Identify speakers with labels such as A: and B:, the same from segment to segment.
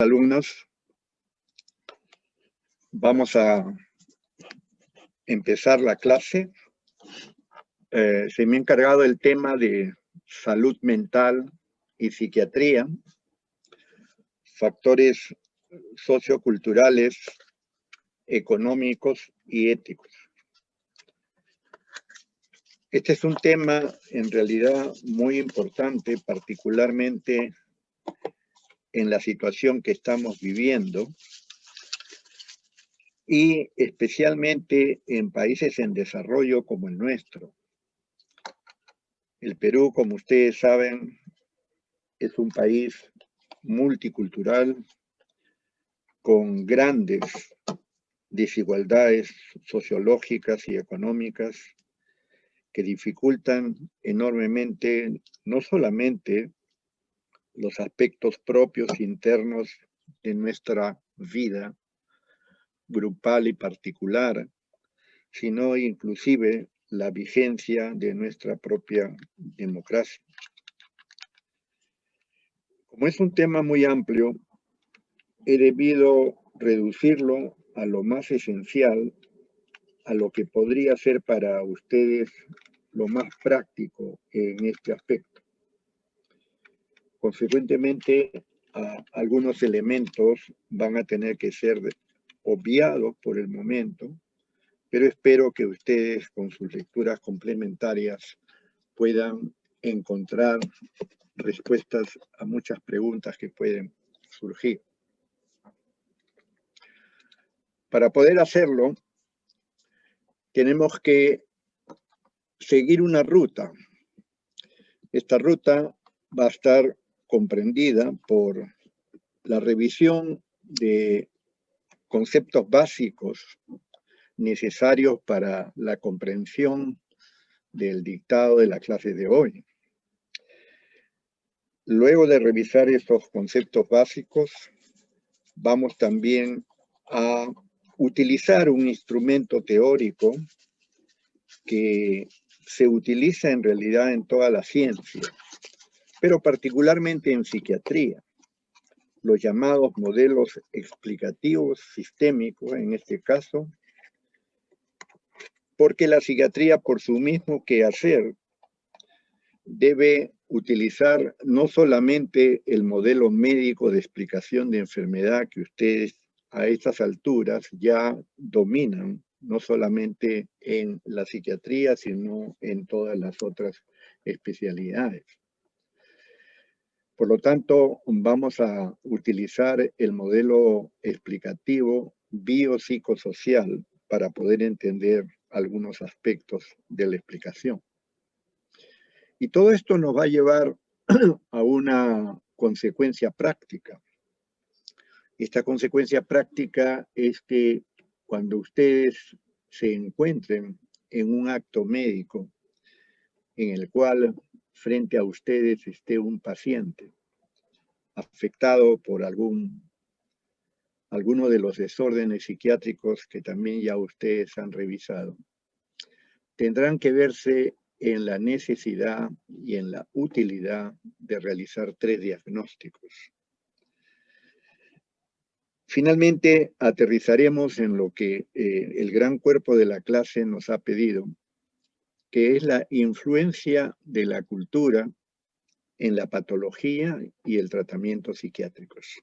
A: Alumnos, vamos a empezar la clase. Se me ha encargado el tema de salud mental y psiquiatría, factores socioculturales, económicos y éticos. Este es un tema en realidad muy importante, particularmente en la situación que estamos viviendo y especialmente en países en desarrollo como el nuestro. El Perú, como ustedes saben, es un país multicultural con grandes desigualdades sociológicas y económicas que dificultan enormemente no solamente los aspectos propios internos de nuestra vida grupal y particular, sino inclusive la vigencia de nuestra propia democracia. Como es un tema muy amplio, he debido reducirlo a lo más esencial, a lo que podría ser para ustedes lo más práctico en este aspecto. Consecuentemente, algunos elementos van a tener que ser obviados por el momento, pero espero que ustedes con sus lecturas complementarias puedan encontrar respuestas a muchas preguntas que pueden surgir. Para poder hacerlo, tenemos que seguir una ruta. Esta ruta va a estar comprendida por la revisión de conceptos básicos necesarios para la comprensión del dictado de la clase de hoy. Luego de revisar estos conceptos básicos, vamos también a utilizar un instrumento teórico que se utiliza en realidad en toda la ciencia, pero particularmente en psiquiatría, los llamados modelos explicativos sistémicos, en este caso, porque la psiquiatría, por su mismo quehacer, debe utilizar no solamente el modelo médico de explicación de enfermedad que ustedes a estas alturas ya dominan, no solamente en la psiquiatría, sino en todas las otras especialidades. Por lo tanto, vamos a utilizar el modelo explicativo biopsicosocial para poder entender algunos aspectos de la explicación. Y todo esto nos va a llevar a una consecuencia práctica. Esta consecuencia práctica es que cuando ustedes se encuentren en un acto médico en el cual frente a ustedes esté un paciente afectado por alguno de los desórdenes psiquiátricos que también ya ustedes han revisado, tendrán que verse en la necesidad y en la utilidad de realizar 3 diagnósticos. Finalmente, aterrizaremos en lo que el gran cuerpo de la clase nos ha pedido, que es la influencia de la cultura en la patología y el tratamiento psiquiátricos,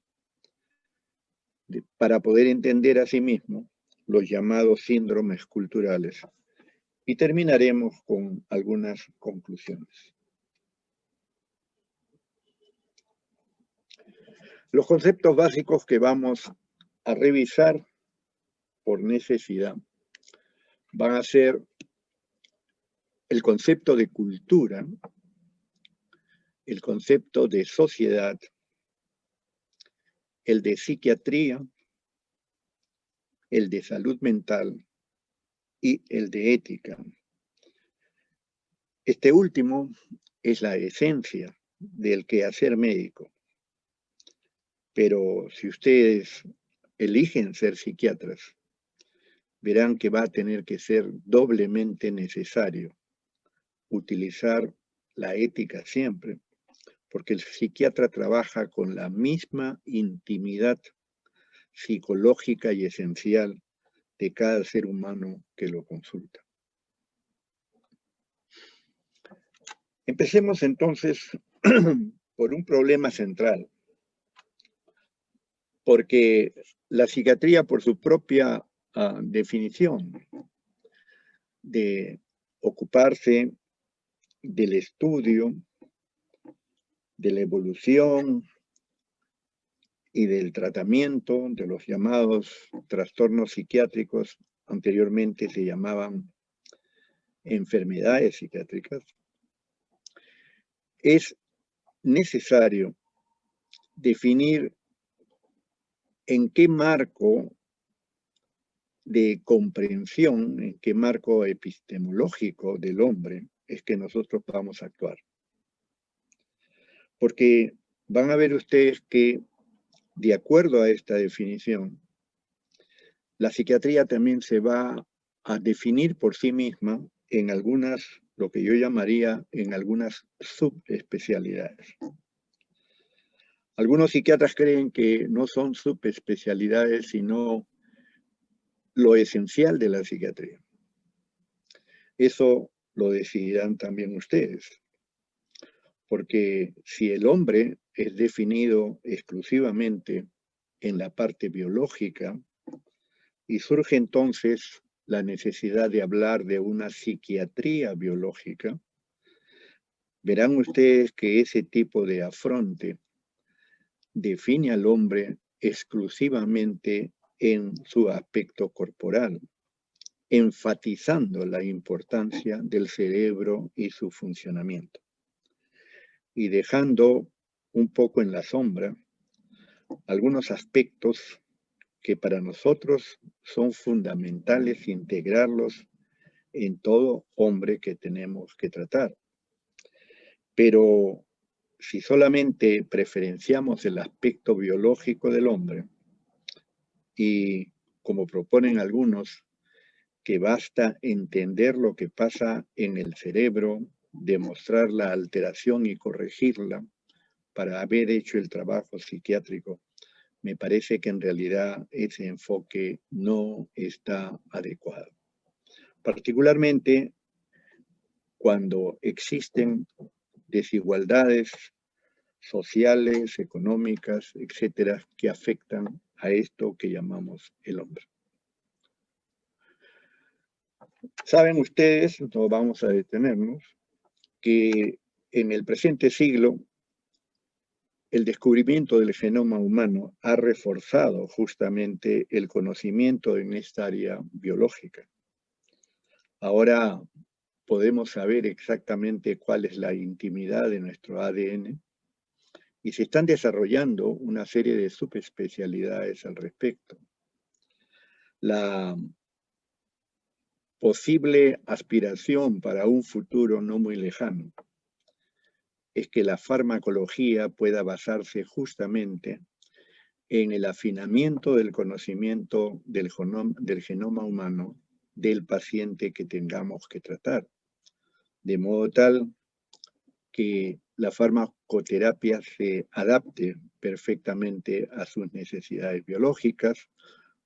A: para poder entender asimismo los llamados síndromes culturales. Y terminaremos con algunas conclusiones. Los conceptos básicos que vamos a revisar por necesidad van a ser el concepto de cultura, el concepto de sociedad, el de psiquiatría, el de salud mental y el de ética. Este último es la esencia del quehacer médico. Pero si ustedes eligen ser psiquiatras, verán que va a tener que ser doblemente necesario utilizar la ética siempre, porque el psiquiatra trabaja con la misma intimidad psicológica y esencial de cada ser humano que lo consulta. Empecemos entonces por un problema central, porque la psiquiatría, por su propia definición de ocuparse del estudio, de la evolución y del tratamiento de los llamados trastornos psiquiátricos, anteriormente se llamaban enfermedades psiquiátricas, es necesario definir en qué marco de comprensión, en qué marco epistemológico del hombre es que nosotros vamos a actuar. Porque van a ver ustedes que, de acuerdo a esta definición, la psiquiatría también se va a definir por sí misma en algunas, lo que yo llamaría, en algunas subespecialidades. Algunos psiquiatras creen que no son subespecialidades, sino lo esencial de la psiquiatría. Eso lo decidirán también ustedes, porque si el hombre es definido exclusivamente en la parte biológica, y surge entonces la necesidad de hablar de una psiquiatría biológica, verán ustedes que ese tipo de afronte define al hombre exclusivamente en su aspecto corporal, enfatizando la importancia del cerebro y su funcionamiento, y dejando un poco en la sombra algunos aspectos que para nosotros son fundamentales integrarlos en todo hombre que tenemos que tratar. Pero si solamente preferenciamos el aspecto biológico del hombre, y como proponen algunos, que basta entender lo que pasa en el cerebro, demostrar la alteración y corregirla para haber hecho el trabajo psiquiátrico, me parece que en realidad ese enfoque no está adecuado. Particularmente cuando existen desigualdades sociales, económicas, etcétera, que afectan a esto que llamamos el hombre. Saben ustedes, no vamos a detenernos, que en el presente siglo el descubrimiento del genoma humano ha reforzado justamente el conocimiento en esta área biológica. Ahora podemos saber exactamente cuál es la intimidad de nuestro ADN y se están desarrollando una serie de subespecialidades al respecto. La posible aspiración para un futuro no muy lejano es que la farmacología pueda basarse justamente en el afinamiento del conocimiento del genoma humano del paciente que tengamos que tratar, de modo tal que la farmacoterapia se adapte perfectamente a sus necesidades biológicas,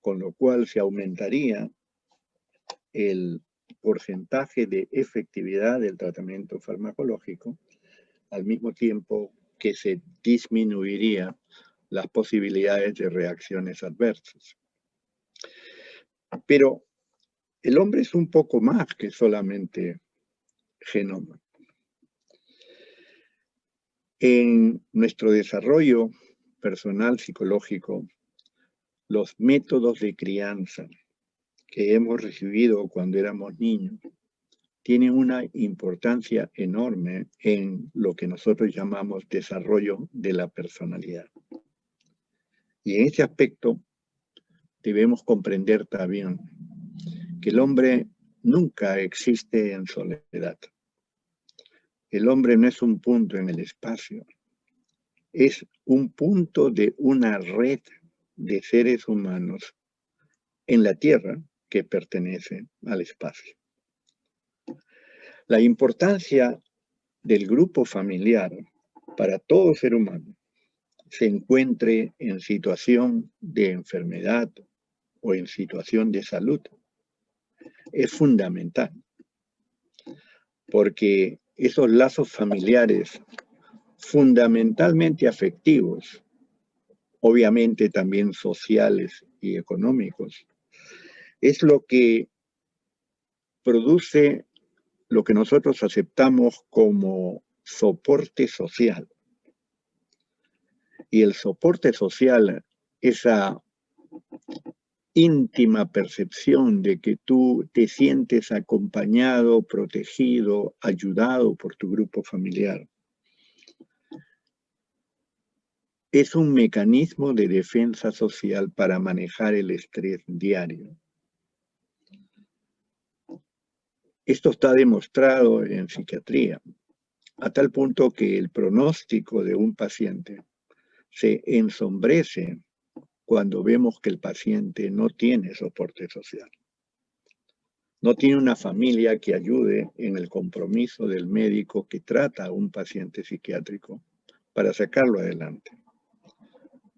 A: con lo cual se aumentaría el porcentaje de efectividad del tratamiento farmacológico, al mismo tiempo que se disminuiría las posibilidades de reacciones adversas. Pero el hombre es un poco más que solamente genoma. En nuestro desarrollo personal psicológico, los métodos de crianza que hemos recibido cuando éramos niños tienen una importancia enorme en lo que nosotros llamamos desarrollo de la personalidad. Y en ese aspecto debemos comprender también que el hombre nunca existe en soledad. El hombre no es un punto en el espacio, es un punto de una red de seres humanos en la Tierra que pertenece al espacio. La importancia del grupo familiar para todo ser humano se encuentre en situación de enfermedad o en situación de salud es fundamental, porque esos lazos familiares fundamentalmente afectivos, obviamente también sociales y económicos, es lo que produce lo que nosotros aceptamos como soporte social. Y el soporte social, esa íntima percepción de que tú te sientes acompañado, protegido, ayudado por tu grupo familiar, es un mecanismo de defensa social para manejar el estrés diario. Esto está demostrado en psiquiatría, a tal punto que el pronóstico de un paciente se ensombrece cuando vemos que el paciente no tiene soporte social. No tiene una familia que ayude en el compromiso del médico que trata a un paciente psiquiátrico para sacarlo adelante.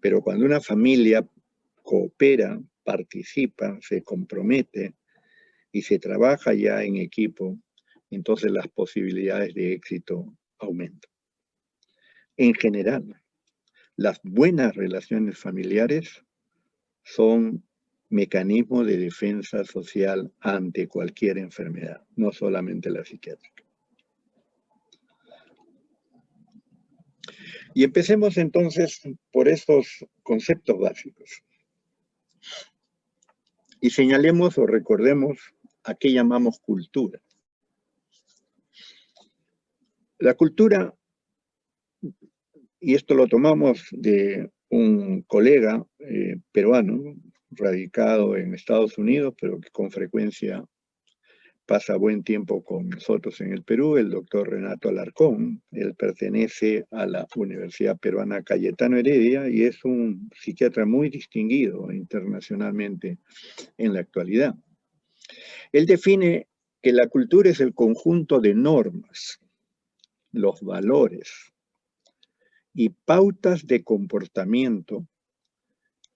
A: Pero cuando una familia coopera, participa, se compromete y se trabaja ya en equipo, entonces las posibilidades de éxito aumentan. En general, las buenas relaciones familiares son mecanismos de defensa social ante cualquier enfermedad, no solamente la psiquiátrica. Y empecemos entonces por estos conceptos básicos. Y señalemos o recordemos a qué llamamos cultura. La cultura, y esto lo tomamos de un colega peruano, radicado en Estados Unidos, pero que con frecuencia pasa buen tiempo con nosotros en el Perú, el doctor Renato Alarcón. Él pertenece a la Universidad Peruana Cayetano Heredia y es un psiquiatra muy distinguido internacionalmente en la actualidad. Él define que la cultura es el conjunto de normas, los valores y pautas de comportamiento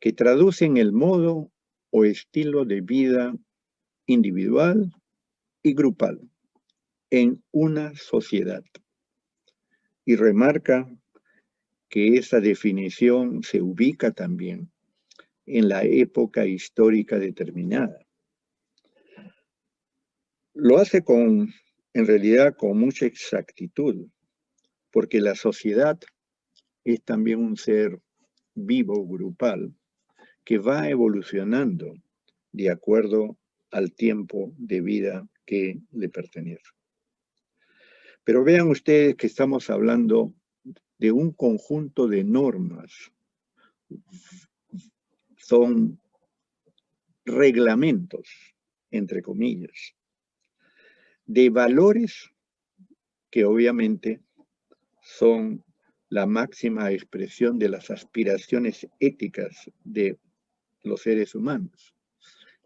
A: que traducen el modo o estilo de vida individual y grupal en una sociedad. Y remarca que esa definición se ubica también en la época histórica determinada. Lo hace en realidad con mucha exactitud, porque la sociedad es también un ser vivo, grupal, que va evolucionando de acuerdo al tiempo de vida que le pertenece. Pero vean ustedes que estamos hablando de un conjunto de normas. Son reglamentos, entre comillas, de valores que obviamente son la máxima expresión de las aspiraciones éticas de los seres humanos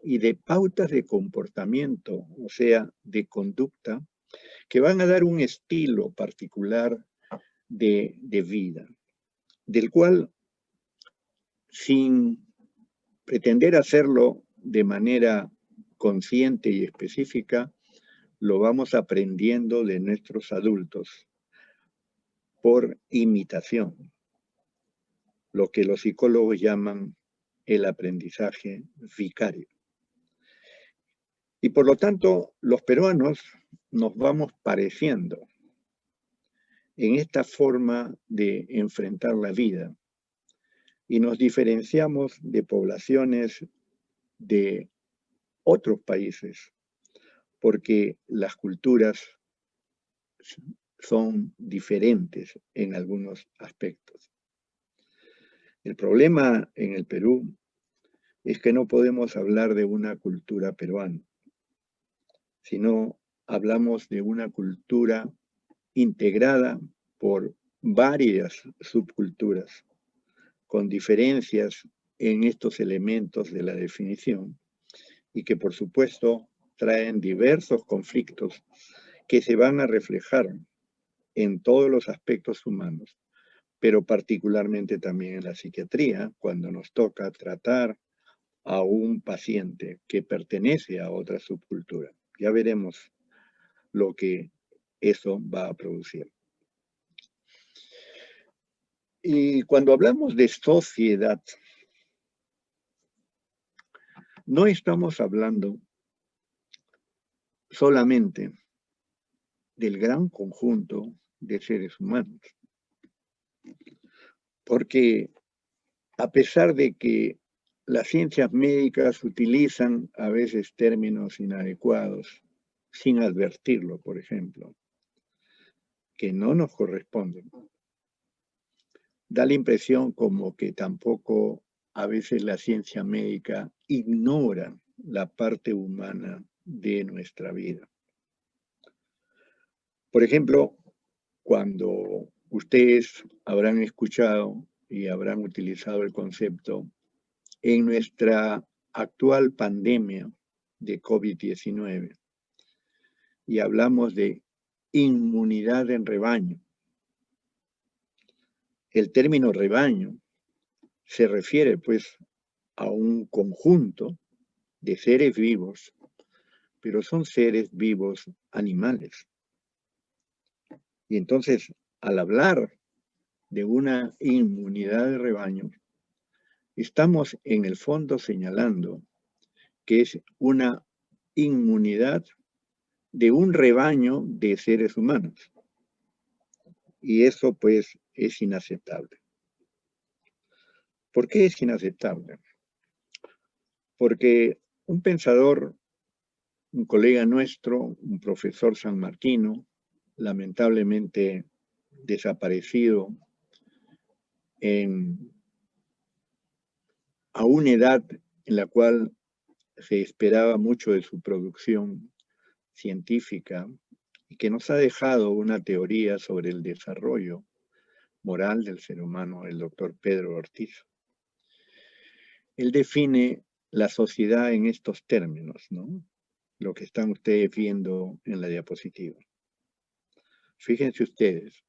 A: y de pautas de comportamiento, o sea, de conducta, que van a dar un estilo particular de vida, del cual, sin pretender hacerlo de manera consciente y específica, lo vamos aprendiendo de nuestros adultos por imitación, lo que los psicólogos llaman el aprendizaje vicario. Y por lo tanto, los peruanos nos vamos pareciendo en esta forma de enfrentar la vida y nos diferenciamos de poblaciones de otros países porque las culturas son diferentes en algunos aspectos. El problema en el Perú es que no podemos hablar de una cultura peruana, sino hablamos de una cultura integrada por varias subculturas, con diferencias en estos elementos de la definición, y que por supuesto traen diversos conflictos que se van a reflejar en todos los aspectos humanos, pero particularmente también en la psiquiatría, cuando nos toca tratar a un paciente que pertenece a otra subcultura. Ya veremos lo que eso va a producir. Y cuando hablamos de sociedad, no estamos hablando solamente del gran conjunto de seres humanos, porque a pesar de que las ciencias médicas utilizan a veces términos inadecuados, sin advertirlo, por ejemplo, que no nos corresponden, da la impresión como que tampoco a veces la ciencia médica ignora la parte humana de nuestra vida. Por ejemplo, cuando ustedes habrán escuchado y habrán utilizado el concepto en nuestra actual pandemia de COVID-19 y hablamos de inmunidad en rebaño. El término rebaño se refiere pues a un conjunto de seres vivos, pero son seres vivos animales. Y entonces, al hablar de una inmunidad de rebaño, estamos en el fondo señalando que es una inmunidad de un rebaño de seres humanos. Y eso pues es inaceptable. ¿Por qué es inaceptable? Porque un pensador, un colega nuestro, un profesor sanmarquino, lamentablemente desaparecido a una edad en la cual se esperaba mucho de su producción científica y que nos ha dejado una teoría sobre el desarrollo moral del ser humano, el doctor Pedro Ortiz. Él define la sociedad en estos términos, ¿no? Lo que están ustedes viendo en la diapositiva. Fíjense ustedes,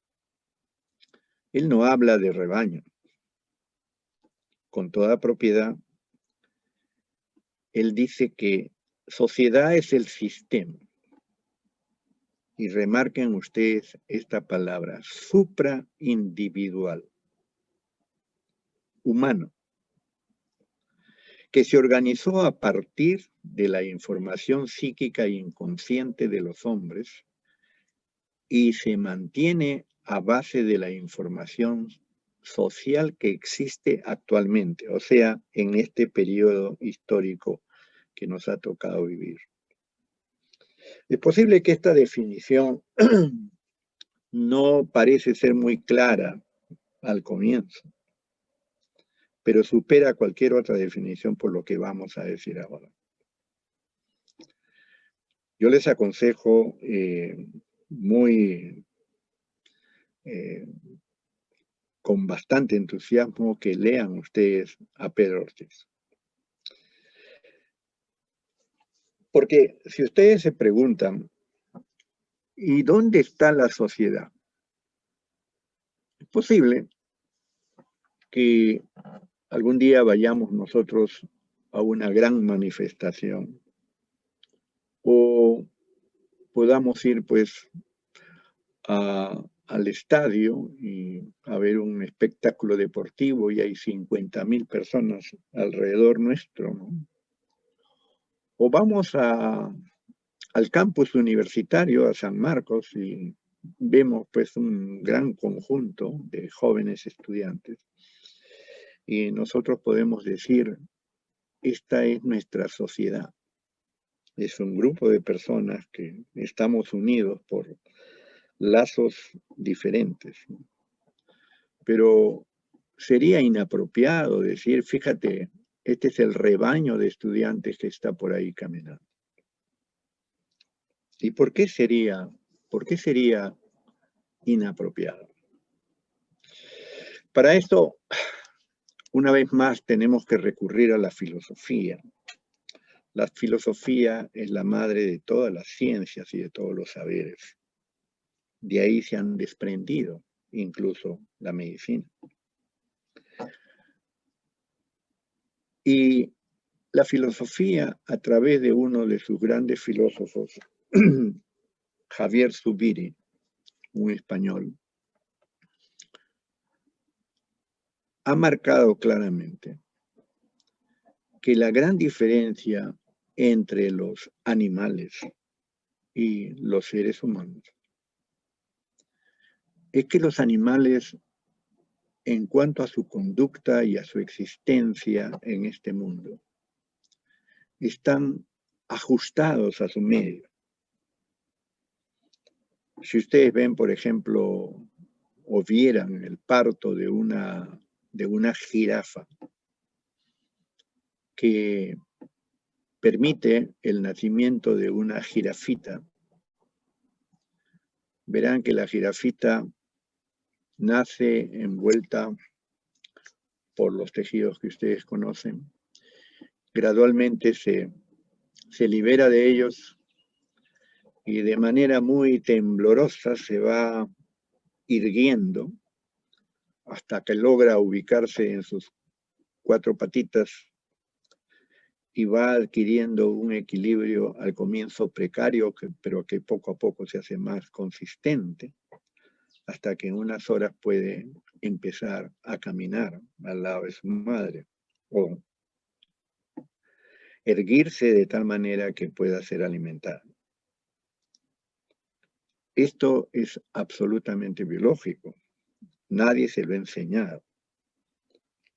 A: él no habla de rebaño. Con toda propiedad, él dice que sociedad es el sistema. Y remarquen ustedes esta palabra, supraindividual, humano, que se organizó a partir de la información psíquica e inconsciente de los hombres y se mantiene a base de la información social que existe actualmente, o sea, en este periodo histórico que nos ha tocado vivir. Es posible que esta definición no parece ser muy clara al comienzo, pero supera cualquier otra definición por lo que vamos a decir ahora. Yo les aconsejo con bastante entusiasmo que lean ustedes a Pedro Ortiz. Porque si ustedes se preguntan, ¿y dónde está la sociedad? Es posible que algún día vayamos nosotros a una gran manifestación o podamos ir pues al estadio y a ver un espectáculo deportivo y hay 50,000 personas alrededor nuestro, ¿no? O vamos al campus universitario, a San Marcos, y vemos pues un gran conjunto de jóvenes estudiantes. Y nosotros podemos decir, esta es nuestra sociedad. Es un grupo de personas que estamos unidos por lazos diferentes. Pero sería inapropiado decir, fíjate, este es el rebaño de estudiantes que está por ahí caminando. ¿Y por qué sería inapropiado? Para esto, una vez más, tenemos que recurrir a la filosofía. La filosofía es la madre de todas las ciencias y de todos los saberes. De ahí se han desprendido incluso la medicina. Y la filosofía, a través de uno de sus grandes filósofos, Javier Zubiri, un español, ha marcado claramente que la gran diferencia entre los animales y los seres humanos es que los animales, en cuanto a su conducta y a su existencia en este mundo, están ajustados a su medio. Si ustedes ven, por ejemplo, o vieran el parto de una jirafa que permite el nacimiento de una jirafita, verán que la jirafita nace envuelta por los tejidos que ustedes conocen. Gradualmente se libera de ellos y de manera muy temblorosa se va irguiendo hasta que logra ubicarse en sus 4 patitas y va adquiriendo un equilibrio al comienzo precario, pero que poco a poco se hace más consistente, hasta que en unas horas puede empezar a caminar al lado de su madre o erguirse de tal manera que pueda ser alimentada. Esto es absolutamente biológico. Nadie se lo ha enseñado.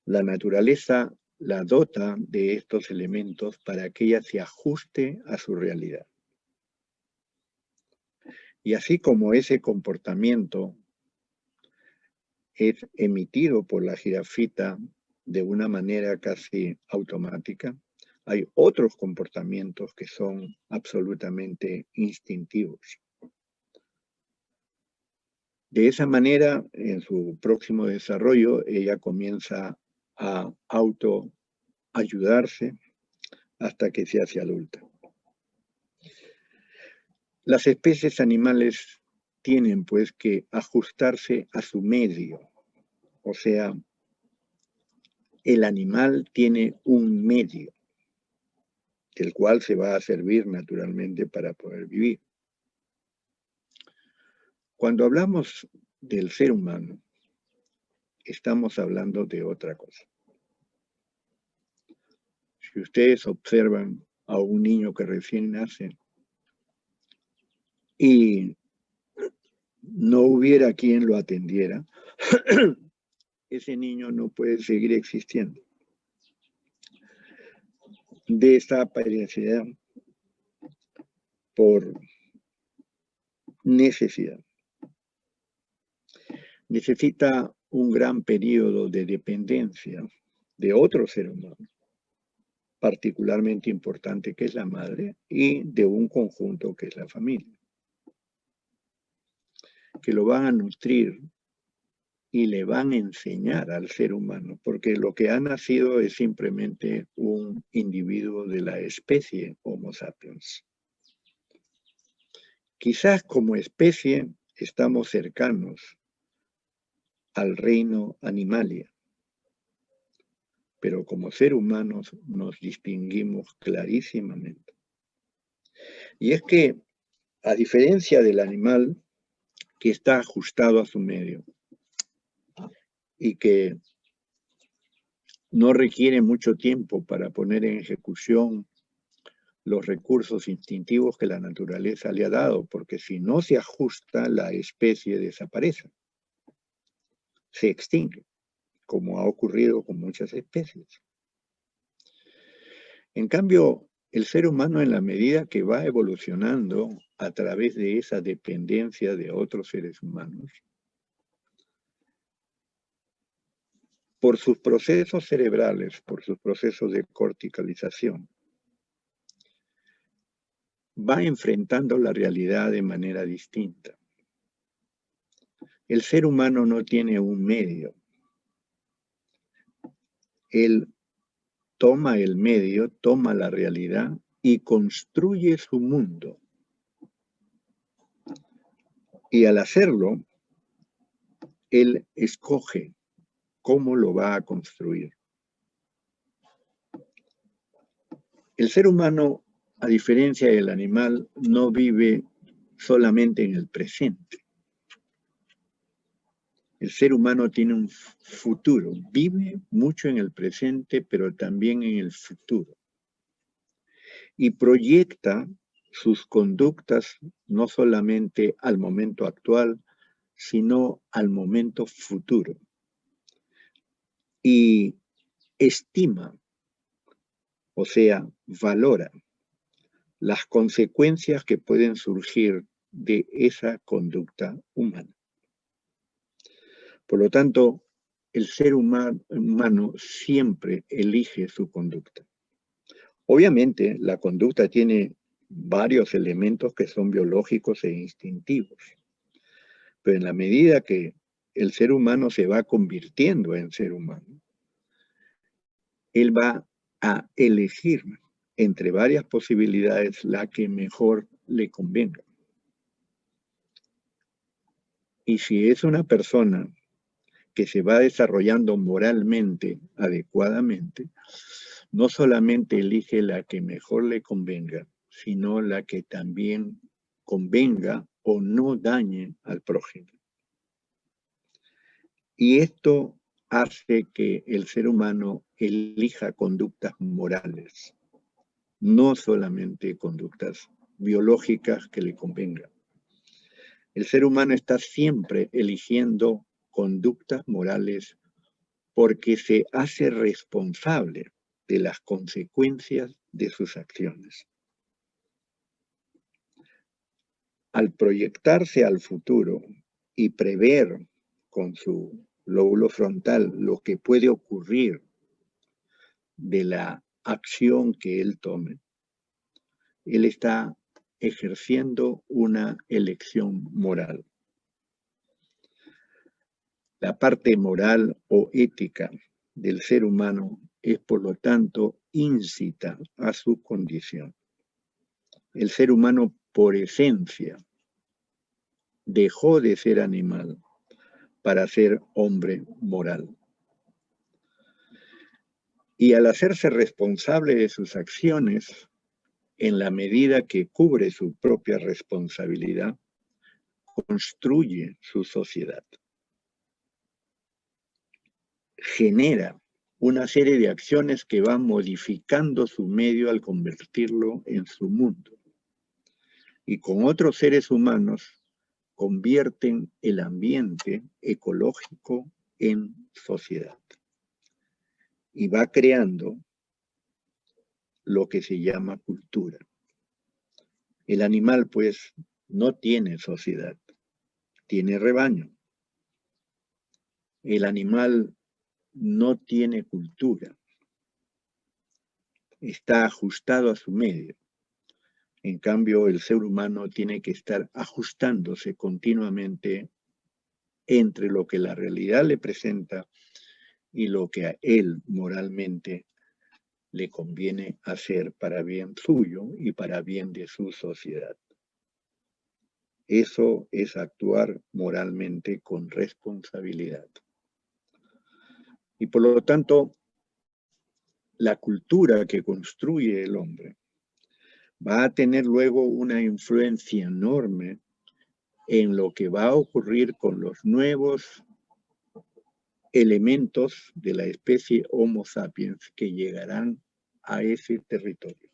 A: La naturaleza la dota de estos elementos para que ella se ajuste a su realidad. Y así como ese comportamiento es emitido por la jirafita de una manera casi automática, hay otros comportamientos que son absolutamente instintivos. De esa manera, en su próximo desarrollo, ella comienza a autoayudarse hasta que se hace adulta. Las especies animales tienen pues que ajustarse a su medio, o sea, el animal tiene un medio, del cual se va a servir naturalmente para poder vivir. Cuando hablamos del ser humano, estamos hablando de otra cosa. Si ustedes observan a un niño que recién nace y no hubiera quien lo atendiera, ese niño no puede seguir existiendo. Desaparecerá por necesidad. Necesita un gran periodo de dependencia de otro ser humano, particularmente importante que es la madre, y de un conjunto que es la familia, que lo van a nutrir y le van a enseñar al ser humano, porque lo que ha nacido es simplemente un individuo de la especie Homo sapiens. Quizás como especie estamos cercanos al reino animalia, pero como ser humanos nos distinguimos clarísimamente. Y es que, a diferencia del animal que está ajustado a su medio y que no requiere mucho tiempo para poner en ejecución los recursos instintivos que la naturaleza le ha dado, porque si no se ajusta, la especie desaparece, se extingue, como ha ocurrido con muchas especies. En cambio, el ser humano, en la medida que va evolucionando a través de esa dependencia de otros seres humanos, por sus procesos cerebrales, por sus procesos de corticalización, va enfrentando la realidad de manera distinta. El ser humano no tiene un medio. Él toma el medio, toma la realidad y construye su mundo. Y al hacerlo, él escoge cómo lo va a construir. El ser humano, a diferencia del animal, no vive solamente en el presente. El ser humano tiene un futuro, vive mucho en el presente, pero también en el futuro. Y proyecta sus conductas no solamente al momento actual, sino al momento futuro. Y estima, o sea, valora las consecuencias que pueden surgir de esa conducta humana. Por lo tanto, el ser humano siempre elige su conducta. Obviamente, la conducta tiene varios elementos que son biológicos e instintivos, pero en la medida que el ser humano se va convirtiendo en ser humano, él va a elegir entre varias posibilidades la que mejor le convenga. Y si es una persona que se va desarrollando moralmente adecuadamente, no solamente elige la que mejor le convenga, sino la que también convenga o no dañe al prójimo. Y esto hace que el ser humano elija conductas morales, no solamente conductas biológicas que le convengan. El ser humano está siempre eligiendo conductas morales porque se hace responsable de las consecuencias de sus acciones. Al proyectarse al futuro y prever con su lóbulo frontal lo que puede ocurrir de la acción que él tome, él está ejerciendo una elección moral. La parte moral o ética del ser humano es, por lo tanto, íncita a su condición. El ser humano, por esencia, dejó de ser animal para ser hombre moral. Y al hacerse responsable de sus acciones, en la medida que cubre su propia responsabilidad, construye su sociedad. Genera una serie de acciones que van modificando su medio al convertirlo en su mundo. Y con otros seres humanos convierten el ambiente ecológico en sociedad. Y va creando lo que se llama cultura. El animal, pues, no tiene sociedad, tiene rebaño. El animal no tiene cultura, está ajustado a su medio. En cambio, el ser humano tiene que estar ajustándose continuamente entre lo que la realidad le presenta y lo que a él moralmente le conviene hacer para bien suyo y para bien de su sociedad. Eso es actuar moralmente con responsabilidad. Y por lo tanto, la cultura que construye el hombre va a tener luego una influencia enorme en lo que va a ocurrir con los nuevos elementos de la especie Homo sapiens que llegarán a ese territorio.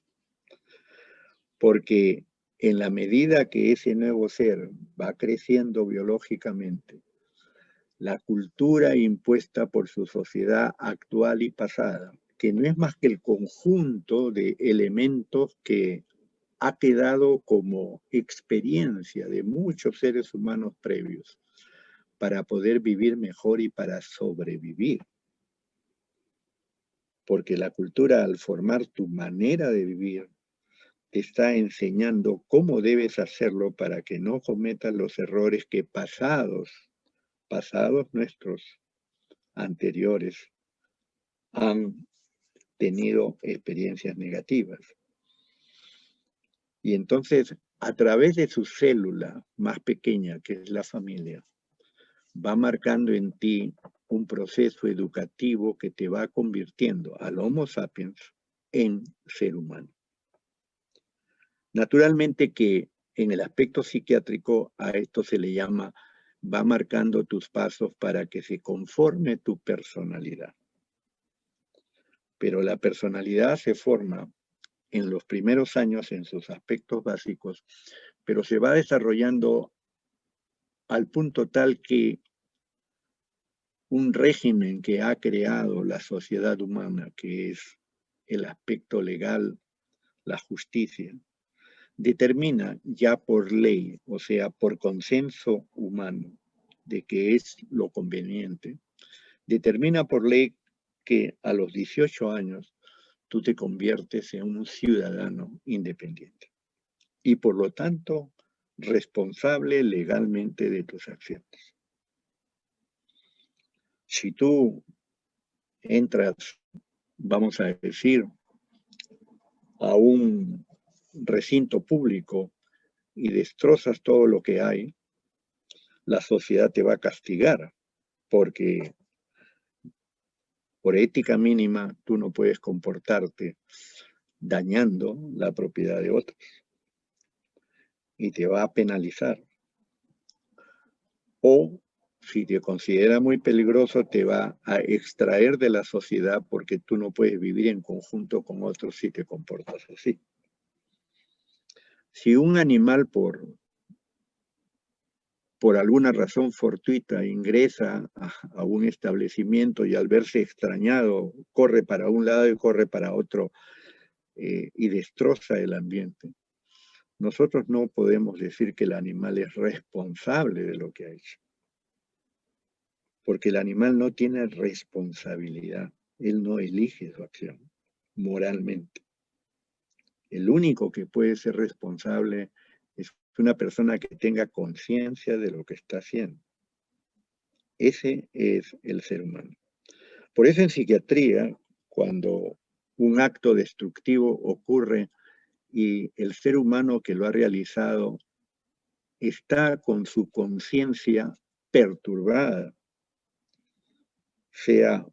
A: Porque en la medida que ese nuevo ser va creciendo biológicamente, la cultura impuesta por su sociedad actual y pasada, que no es más que el conjunto de elementos que ha quedado como experiencia de muchos seres humanos previos para poder vivir mejor y para sobrevivir. Porque la cultura, al formar tu manera de vivir, te está enseñando cómo debes hacerlo para que no cometas los errores que pasados nuestros anteriores han tenido experiencias negativas. Y entonces, a través de su célula más pequeña, que es la familia, va marcando en ti un proceso educativo que te va convirtiendo al Homo sapiens en ser humano. Naturalmente que en el aspecto psiquiátrico a esto se le llama, va marcando tus pasos para que se conforme tu personalidad. Pero la personalidad se forma en los primeros años en sus aspectos básicos, pero se va desarrollando al punto tal que un régimen que ha creado la sociedad humana, que es el aspecto legal, la justicia, determina ya por ley, o sea, por consenso humano, de que es lo conveniente, determina por ley que a los 18 años tú te conviertes en un ciudadano independiente y por lo tanto responsable legalmente de tus acciones. Si tú entras, vamos a decir, a un recinto público y destrozas todo lo que hay, la sociedad te va a castigar, porque por ética mínima tú no puedes comportarte dañando la propiedad de otros y te va a penalizar. O si te considera muy peligroso, te va a extraer de la sociedad porque tú no puedes vivir en conjunto con otros si te comportas así. Si un animal por alguna razón fortuita ingresa a un establecimiento y al verse extrañado corre para un lado y corre para otro y destroza el ambiente, nosotros no podemos decir que el animal es responsable de lo que ha hecho, porque el animal no tiene responsabilidad, él no elige su acción moralmente. El único que puede ser responsable es una persona que tenga conciencia de lo que está haciendo. Ese es el ser humano. Por eso en psiquiatría, cuando un acto destructivo ocurre y el ser humano que lo ha realizado está con su conciencia perturbada, sea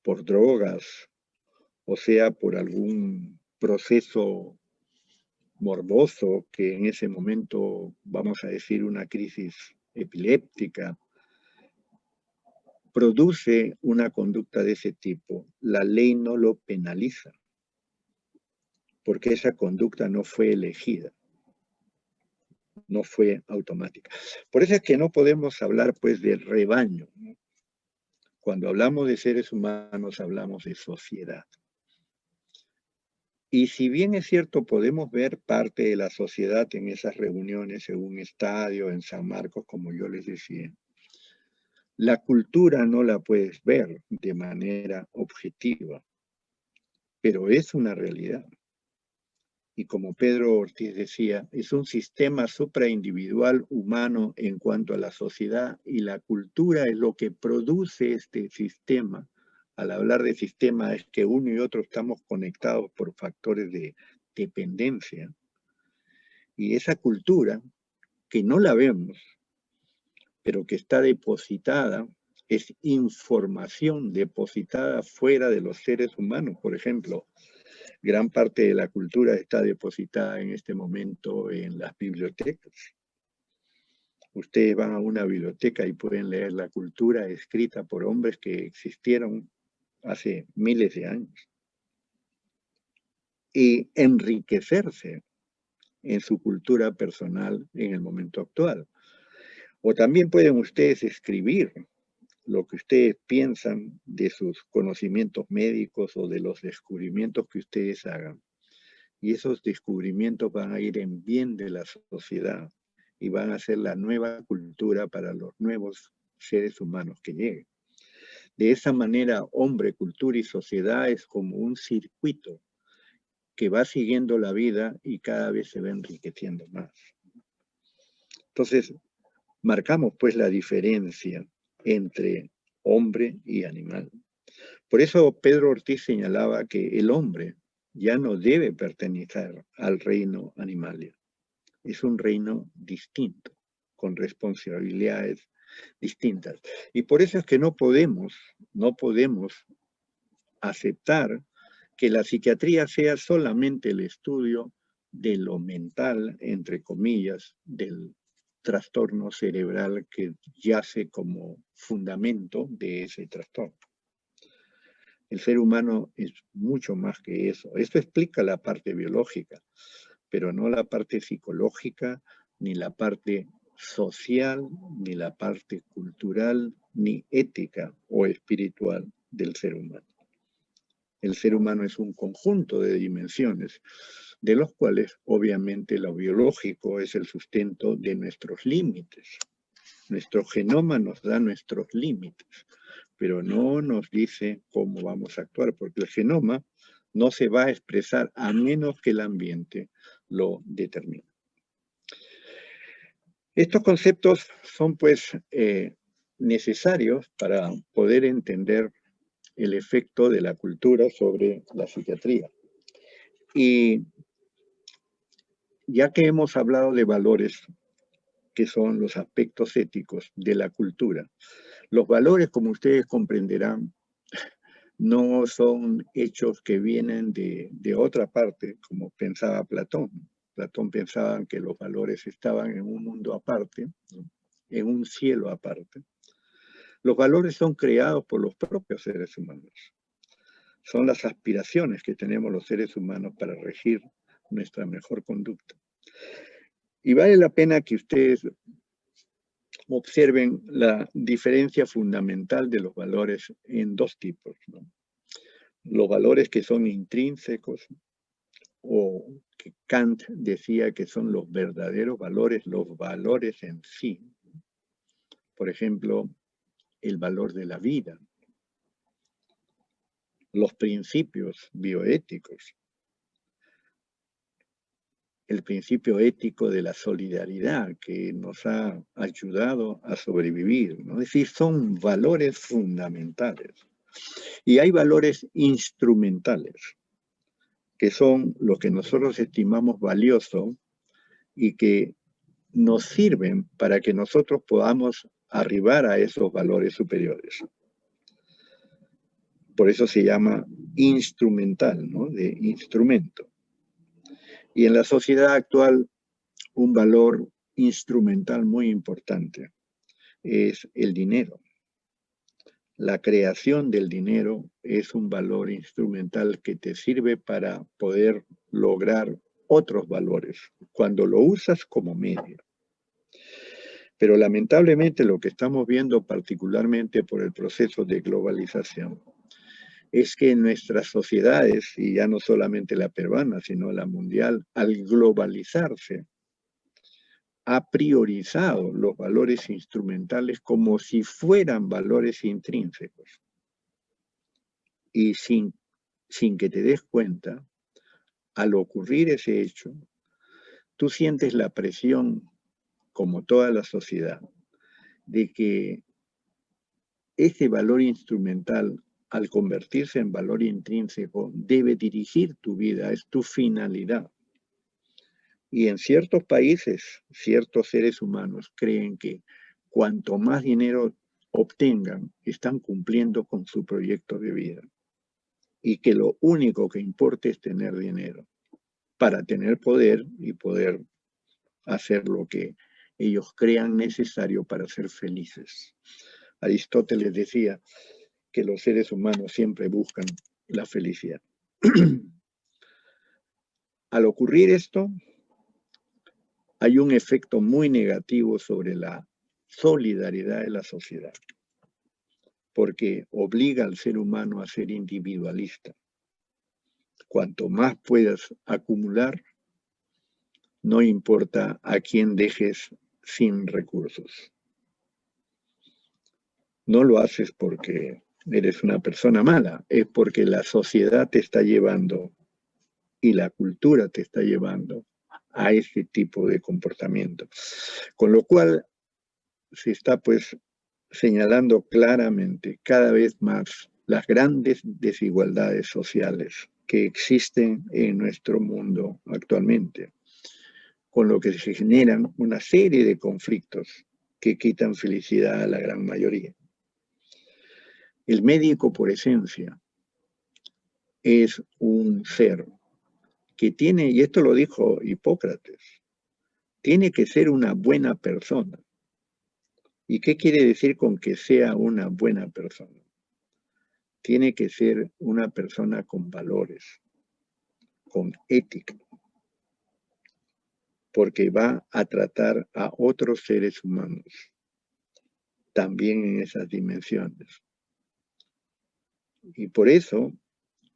A: por drogas o sea por algún proceso morboso que en ese momento, vamos a decir, una crisis epiléptica, produce una conducta de ese tipo, la ley no lo penaliza, porque esa conducta no fue elegida, no fue automática. Por eso es que no podemos hablar pues del rebaño, ¿no? Cuando hablamos de seres humanos, hablamos de sociedad. Y si bien es cierto, podemos ver parte de la sociedad en esas reuniones en un estadio, en San Marcos, como yo les decía, la cultura no la puedes ver de manera objetiva, pero es una realidad. Y como Pedro Ortiz decía, es un sistema supraindividual humano en cuanto a la sociedad y la cultura es lo que produce este sistema. Al hablar de sistema es que uno y otro estamos conectados por factores de dependencia. Y esa cultura, que no la vemos, pero que está depositada, es información depositada fuera de los seres humanos. Por ejemplo, gran parte de la cultura está depositada en este momento en las bibliotecas. Ustedes van a una biblioteca y pueden leer la cultura escrita por hombres que existieron hace miles de años y enriquecerse en su cultura personal en el momento actual. O también pueden ustedes escribir lo que ustedes piensan de sus conocimientos médicos o de los descubrimientos que ustedes hagan. Y esos descubrimientos van a ir en bien de la sociedad y van a ser la nueva cultura para los nuevos seres humanos que lleguen. De esa manera, hombre, cultura y sociedad es como un circuito que va siguiendo la vida y cada vez se va enriqueciendo más. Entonces, marcamos pues la diferencia entre hombre y animal. Por eso Pedro Ortiz señalaba que el hombre ya no debe pertenecer al reino animal. Es un reino distinto, con responsabilidades distintas. Y por eso es que no podemos aceptar que la psiquiatría sea solamente el estudio de lo mental, entre comillas, del trastorno cerebral que yace como fundamento de ese trastorno. El ser humano es mucho más que eso. Esto explica la parte biológica, pero no la parte psicológica, ni la parte social, ni la parte cultural, ni ética o espiritual del ser humano. El ser humano es un conjunto de dimensiones, de los cuales obviamente lo biológico es el sustento de nuestros límites. Nuestro genoma nos da nuestros límites, pero no nos dice cómo vamos a actuar, porque el genoma no se va a expresar a menos que el ambiente lo determine. Estos conceptos son pues necesarios para poder entender el efecto de la cultura sobre la psiquiatría. Y ya que hemos hablado de valores, que son los aspectos éticos de la cultura, los valores, como ustedes comprenderán, no son hechos que vienen de otra parte, como pensaba Platón. Platón pensaba que los valores estaban en un mundo aparte, ¿no? En un cielo aparte. Los valores son creados por los propios seres humanos. Son las aspiraciones que tenemos los seres humanos para regir nuestra mejor conducta. Y vale la pena que ustedes observen la diferencia fundamental de los valores en dos tipos, ¿no? Los valores que son intrínsecos, o que Kant decía que son los verdaderos valores, los valores en sí. Por ejemplo, el valor de la vida, los principios bioéticos, el principio ético de la solidaridad que nos ha ayudado a sobrevivir, ¿no? Es decir, son valores fundamentales. Y hay valores instrumentales, que son los que nosotros estimamos valiosos y que nos sirven para que nosotros podamos arribar a esos valores superiores. Por eso se llama instrumental, ¿no? De instrumento. Y en la sociedad actual, un valor instrumental muy importante es el dinero. La creación del dinero es un valor instrumental que te sirve para poder lograr otros valores, cuando lo usas como medio. Pero lamentablemente lo que estamos viendo, particularmente por el proceso de globalización, es que en nuestras sociedades, y ya no solamente la peruana, sino la mundial, al globalizarse, ha priorizado los valores instrumentales como si fueran valores intrínsecos. Y sin que te des cuenta, al ocurrir ese hecho, tú sientes la presión, como toda la sociedad, de que ese valor instrumental, al convertirse en valor intrínseco, debe dirigir tu vida, es tu finalidad. Y en ciertos países, ciertos seres humanos creen que cuanto más dinero obtengan, están cumpliendo con su proyecto de vida. Y que lo único que importa es tener dinero para tener poder y poder hacer lo que ellos crean necesario para ser felices. Aristóteles decía que los seres humanos siempre buscan la felicidad. Al ocurrir esto, hay un efecto muy negativo sobre la solidaridad de la sociedad, porque obliga al ser humano a ser individualista. Cuanto más puedas acumular, no importa a quién dejes sin recursos. No lo haces porque eres una persona mala, es porque la sociedad te está llevando y la cultura te está llevando a ese tipo de comportamiento. Con lo cual se está pues señalando claramente cada vez más las grandes desigualdades sociales que existen en nuestro mundo actualmente, con lo que se generan una serie de conflictos que quitan felicidad a la gran mayoría. El médico, por esencia, es un ser que tiene, y esto lo dijo Hipócrates, tiene que ser una buena persona. ¿Y qué quiere decir con que sea una buena persona? Tiene que ser una persona con valores, con ética, porque va a tratar a otros seres humanos, también en esas dimensiones. Y por eso,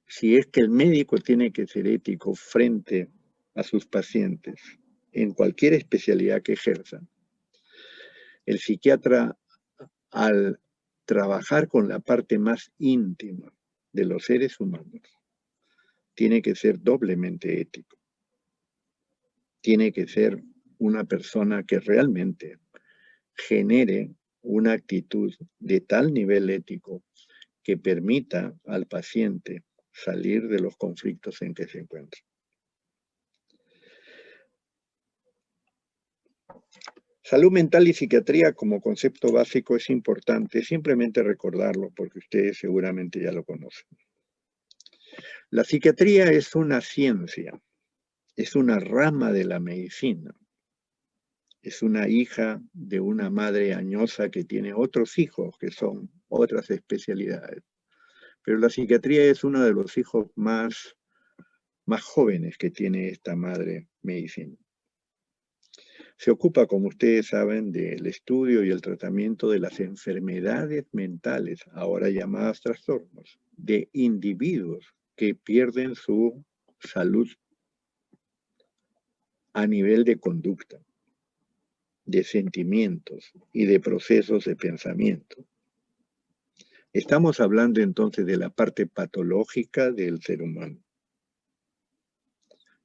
A: si es que el médico tiene que ser ético frente a sus pacientes, en cualquier especialidad que ejerza, el psiquiatra, al trabajar con la parte más íntima de los seres humanos, tiene que ser doblemente ético. Tiene que ser una persona que realmente genere una actitud de tal nivel ético que permita al paciente salir de los conflictos en que se encuentra. Salud mental y psiquiatría como concepto básico es importante simplemente recordarlo porque ustedes seguramente ya lo conocen. La psiquiatría es una ciencia, es una rama de la medicina. Es una hija de una madre añosa que tiene otros hijos que son otras especialidades. Pero la psiquiatría es uno de los hijos más jóvenes que tiene esta madre medicina. Se ocupa, como ustedes saben, del estudio y el tratamiento de las enfermedades mentales, ahora llamadas trastornos, de individuos que pierden su salud a nivel de conducta, de sentimientos y de procesos de pensamiento. Estamos hablando entonces de la parte patológica del ser humano,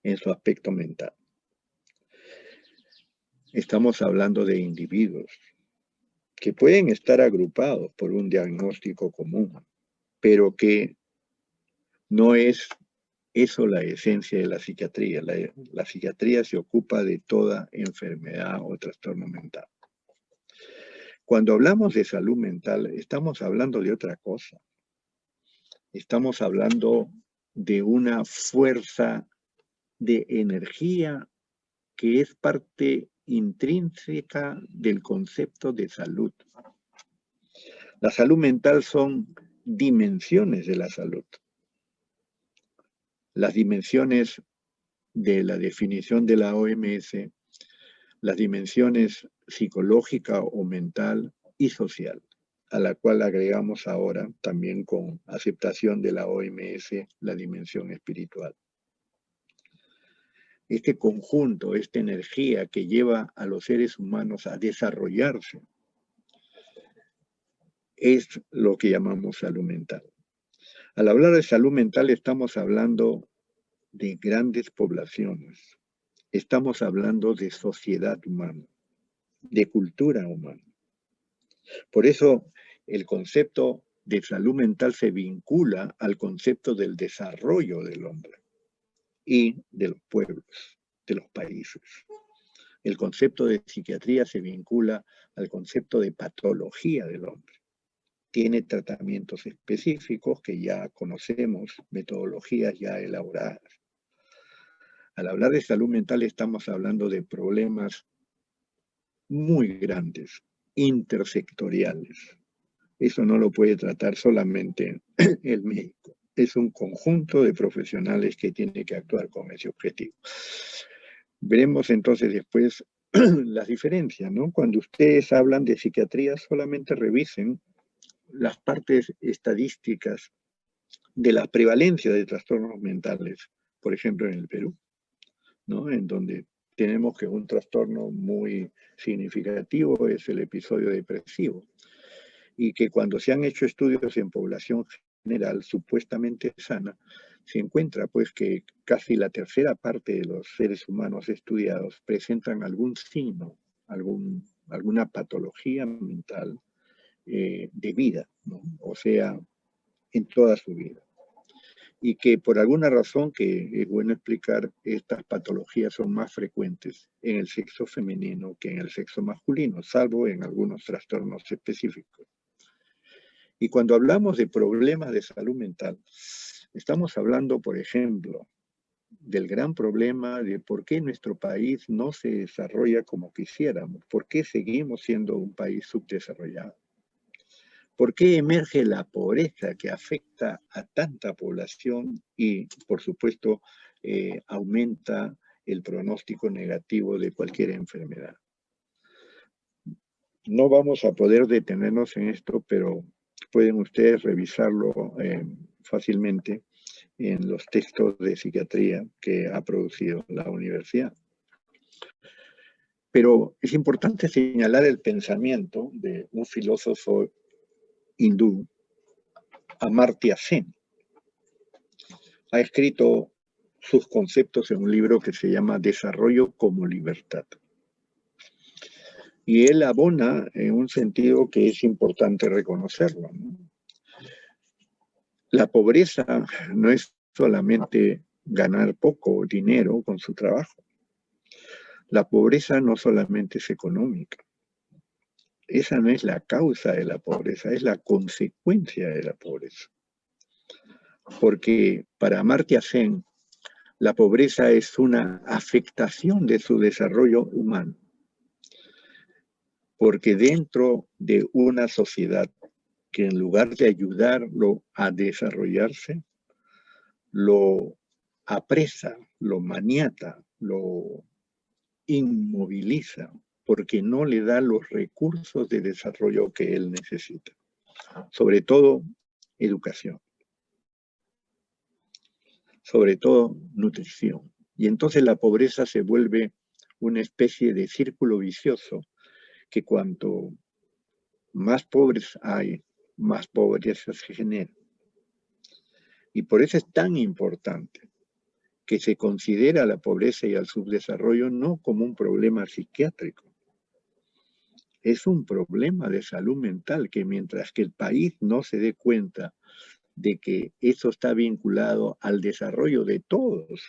A: en su aspecto mental. Estamos hablando de individuos que pueden estar agrupados por un diagnóstico común, pero que no es eso la esencia de la psiquiatría. La psiquiatría se ocupa de toda enfermedad o trastorno mental. Cuando hablamos de salud mental, estamos hablando de otra cosa. Estamos hablando de una fuerza de energía que es parte intrínseca del concepto de salud. La salud mental son dimensiones de la salud. Las dimensiones de la definición de la OMS, las dimensiones psicológica o mental y social, a la cual agregamos ahora también con aceptación de la OMS la dimensión espiritual. Este conjunto, esta energía que lleva a los seres humanos a desarrollarse, es lo que llamamos salud mental. Al hablar de salud mental estamos hablando de grandes poblaciones, estamos hablando de sociedad humana, de cultura humana. Por eso el concepto de salud mental se vincula al concepto del desarrollo del hombre y de los pueblos, de los países. El concepto de psiquiatría se vincula al concepto de patología del hombre. Tiene tratamientos específicos que ya conocemos, metodologías ya elaboradas. Al hablar de salud mental estamos hablando de problemas muy grandes, intersectoriales. Eso no lo puede tratar solamente el médico. Es un conjunto de profesionales que tiene que actuar con ese objetivo. Veremos entonces después las diferencias, ¿no? Cuando ustedes hablan de psiquiatría, solamente revisen las partes estadísticas de la prevalencia de trastornos mentales, por ejemplo, en el Perú, ¿no? En donde tenemos que un trastorno muy significativo es el episodio depresivo, y que cuando se han hecho estudios en población general supuestamente sana, se encuentra pues que casi la tercera parte de los seres humanos estudiados presentan algún signo, alguna patología mental de vida, ¿no? O sea, en toda su vida. y que por alguna razón que es bueno explicar, estas patologías son más frecuentes en el sexo femenino que en el sexo masculino, salvo en algunos trastornos específicos. Y cuando hablamos de problemas de salud mental, estamos hablando, por ejemplo, del gran problema de por qué nuestro país no se desarrolla como quisiéramos, por qué seguimos siendo un país subdesarrollado. ¿Por qué emerge la pobreza que afecta a tanta población y, por supuesto, aumenta el pronóstico negativo de cualquier enfermedad? No vamos a poder detenernos en esto, pero pueden ustedes revisarlo fácilmente en los textos de psiquiatría que ha producido la universidad. Pero es importante señalar el pensamiento de un filósofo hindú, Amartya Sen. Ha escrito sus conceptos en un libro que se llama Desarrollo como Libertad. Y él abona en un sentido que es importante reconocerlo, ¿no? La pobreza no es solamente ganar poco dinero con su trabajo. La pobreza no solamente es económica. Esa no es la causa de la pobreza, es la consecuencia de la pobreza. Porque para Amartya Sen, la pobreza es una afectación de su desarrollo humano. Porque dentro de una sociedad que en lugar de ayudarlo a desarrollarse, lo apresa, lo maniata, lo inmoviliza, porque no le da los recursos de desarrollo que él necesita. Sobre todo, educación. Sobre todo, nutrición. Y entonces la pobreza se vuelve una especie de círculo vicioso que cuanto más pobres hay, más pobreza se genera. Y por eso es tan importante que se considera la pobreza y el subdesarrollo no como un problema psiquiátrico. Es un problema de salud mental que mientras que el país no se dé cuenta de que eso está vinculado al desarrollo de todos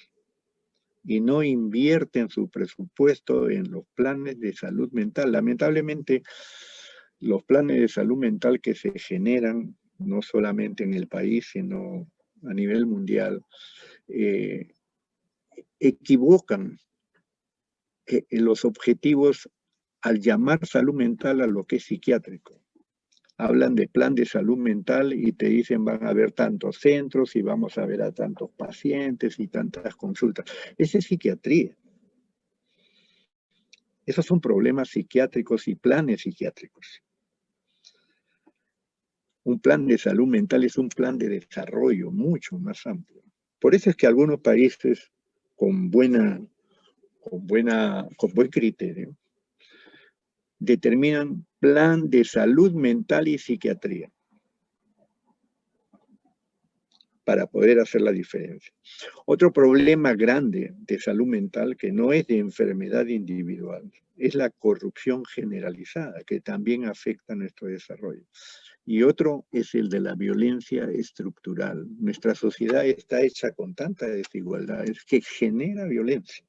A: y no invierte en su presupuesto en los planes de salud mental. Lamentablemente, los planes de salud mental que se generan, no solamente en el país, sino a nivel mundial, equivocan los objetivos al llamar salud mental a lo que es psiquiátrico. Hablan de plan de salud mental y te dicen van a haber tantos centros y vamos a ver a tantos pacientes y tantas consultas. Esa es psiquiatría. Esos son problemas psiquiátricos y planes psiquiátricos. Un plan de salud mental es un plan de desarrollo mucho más amplio. Por eso es que algunos países con buen criterio determinan plan de salud mental y psiquiatría para poder hacer la diferencia. Otro problema grande de salud mental que no es de enfermedad individual es la corrupción generalizada, que también afecta a nuestro desarrollo. Y otro es el de la violencia estructural. Nuestra sociedad está hecha con tanta desigualdad, es que genera violencia.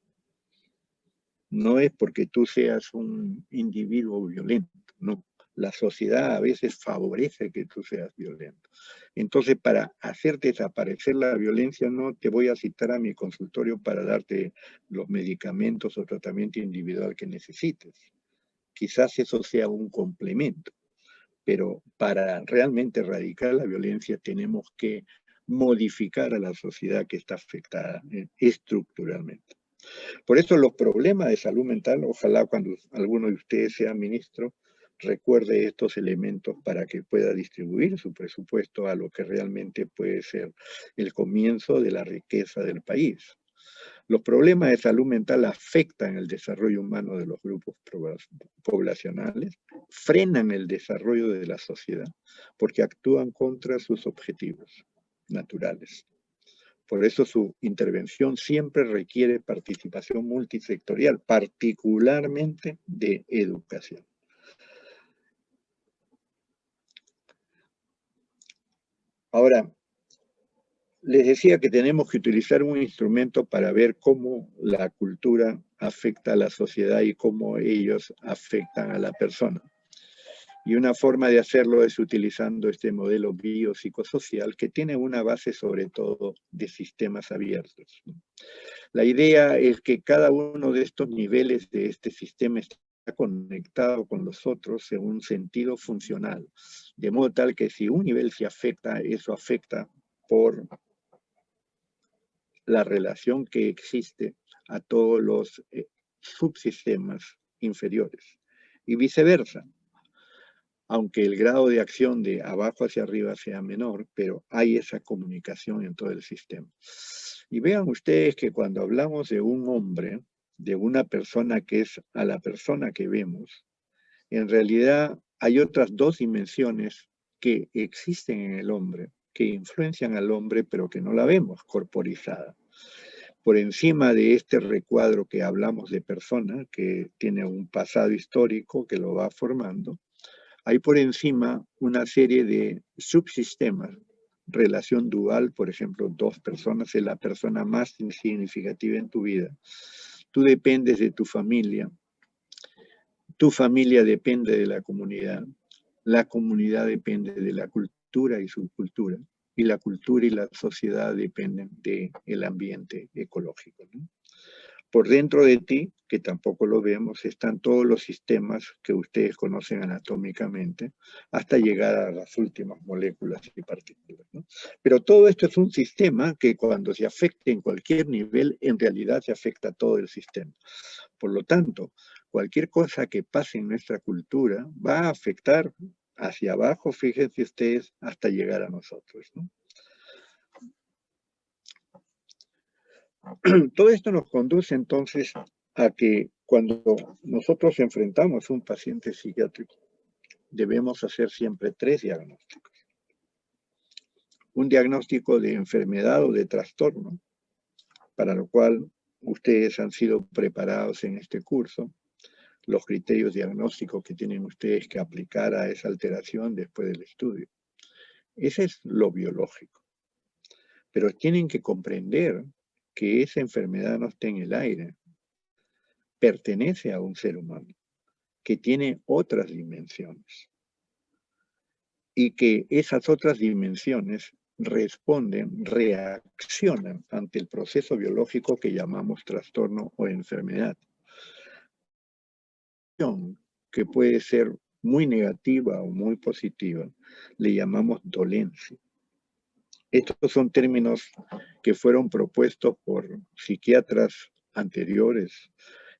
A: No es porque tú seas un individuo violento, no. La sociedad a veces favorece que tú seas violento. Entonces, para hacer desaparecer la violencia, no te voy a citar a mi consultorio para darte los medicamentos o tratamiento individual que necesites. Quizás eso sea un complemento, pero para realmente erradicar la violencia tenemos que modificar a la sociedad que está afectada estructuralmente. Por eso los problemas de salud mental, ojalá cuando alguno de ustedes sea ministro, recuerde estos elementos para que pueda distribuir su presupuesto a lo que realmente puede ser el comienzo de la riqueza del país. Los problemas de salud mental afectan el desarrollo humano de los grupos poblacionales, frenan el desarrollo de la sociedad, porque actúan contra sus objetivos naturales. Por eso su intervención siempre requiere participación multisectorial, particularmente de educación. Ahora, les decía que tenemos que utilizar un instrumento para ver cómo la cultura afecta a la sociedad y cómo ellos afectan a la persona. Y una forma de hacerlo es utilizando este modelo biopsicosocial que tiene una base sobre todo de sistemas abiertos. La idea es que cada uno de estos niveles de este sistema está conectado con los otros en un sentido funcional, de modo tal que si un nivel se afecta, eso afecta por la relación que existe a todos los subsistemas inferiores y viceversa. Aunque el grado de acción de abajo hacia arriba sea menor, pero hay esa comunicación en todo el sistema. Y vean ustedes que cuando hablamos de un hombre, de una persona que es a la persona que vemos, en realidad hay otras dos dimensiones que existen en el hombre, que influencian al hombre, pero que no la vemos corporizada. Por encima de este recuadro que hablamos de persona, que tiene un pasado histórico que lo va formando, hay por encima una serie de subsistemas. Relación dual, por ejemplo, dos personas es la persona más significativa en tu vida. Tú dependes de tu familia depende de la comunidad depende de la cultura y subcultura, y la cultura y la sociedad dependen del ambiente ecológico, ¿no? Por dentro de ti, que tampoco lo vemos, están todos los sistemas que ustedes conocen anatómicamente, hasta llegar a las últimas moléculas y partículas, ¿no? Pero todo esto es un sistema que cuando se afecte en cualquier nivel, en realidad se afecta a todo el sistema. Por lo tanto, cualquier cosa que pase en nuestra cultura va a afectar hacia abajo, fíjense ustedes, hasta llegar a nosotros, ¿no? Todo esto nos conduce entonces a que cuando nosotros enfrentamos un paciente psiquiátrico, debemos hacer siempre tres diagnósticos. Un diagnóstico de enfermedad o de trastorno, para lo cual ustedes han sido preparados en este curso, los criterios diagnósticos que tienen ustedes que aplicar a esa alteración después del estudio. Ese es lo biológico. Pero tienen que comprender que esa enfermedad no está en el aire, pertenece a un ser humano, que tiene otras dimensiones. Y que esas otras dimensiones responden, reaccionan ante el proceso biológico que llamamos trastorno o enfermedad. Que puede ser muy negativa o muy positiva, le llamamos dolencia. Estos son términos que fueron propuestos por psiquiatras anteriores,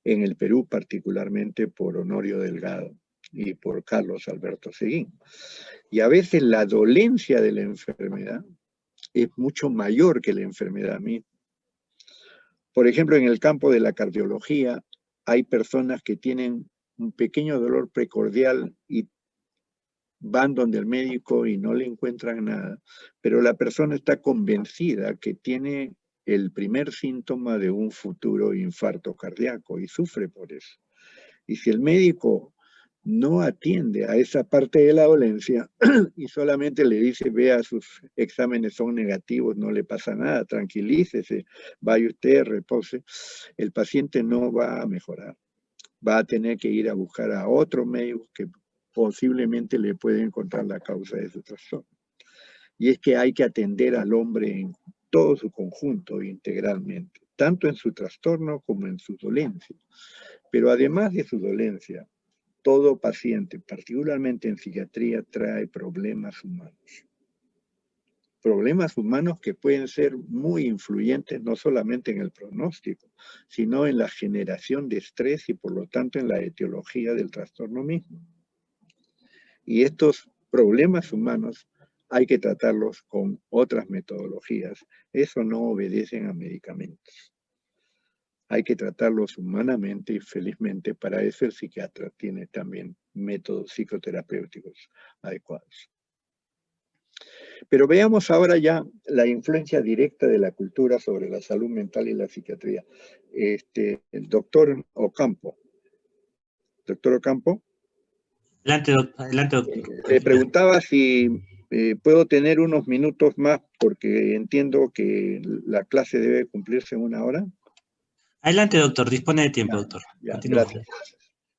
A: en el Perú particularmente por Honorio Delgado y por Carlos Alberto Seguín. Y a veces la dolencia de la enfermedad es mucho mayor que la enfermedad misma. Por ejemplo, en el campo de la cardiología hay personas que tienen un pequeño dolor precordial y van donde el médico y no le encuentran nada, pero la persona está convencida que tiene el primer síntoma de un futuro infarto cardíaco y sufre por eso. Y si el médico no atiende a esa parte de la dolencia y solamente le dice, vea, sus exámenes son negativos, no le pasa nada, tranquilícese, vaya usted, repose, el paciente no va a mejorar. Va a tener que ir a buscar a otro médico que posiblemente le puede encontrar la causa de su trastorno. Y es que hay que atender al hombre en todo su conjunto, integralmente, tanto en su trastorno como en su dolencia. Pero además de su dolencia, todo paciente, particularmente en psiquiatría, trae problemas humanos. Problemas humanos que pueden ser muy influyentes no solamente en el pronóstico, sino en la generación de estrés y por lo tanto en la etiología del trastorno mismo. Y estos problemas humanos hay que tratarlos con otras metodologías. Eso no obedecen a medicamentos. Hay que tratarlos humanamente y felizmente para eso el psiquiatra tiene también métodos psicoterapéuticos adecuados. Pero veamos ahora ya la influencia directa de la cultura sobre la salud mental y la psiquiatría. El doctor Ocampo. Doctor Ocampo.
B: Adelante, doctor.
A: Le preguntaba si Puedo tener unos minutos más porque entiendo que la clase debe cumplirse en 1 hora.
B: Adelante, doctor, dispone de tiempo, doctor.
A: Ya,
B: Continúe.
A: gracias.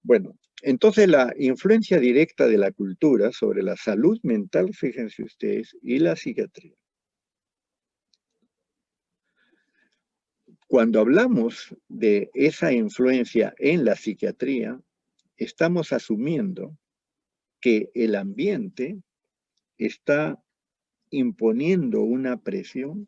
A: Bueno, entonces la influencia directa de la cultura sobre la salud mental, fíjense ustedes, y la psiquiatría. Cuando hablamos de esa influencia en la psiquiatría, estamos asumiendo que el ambiente está imponiendo una presión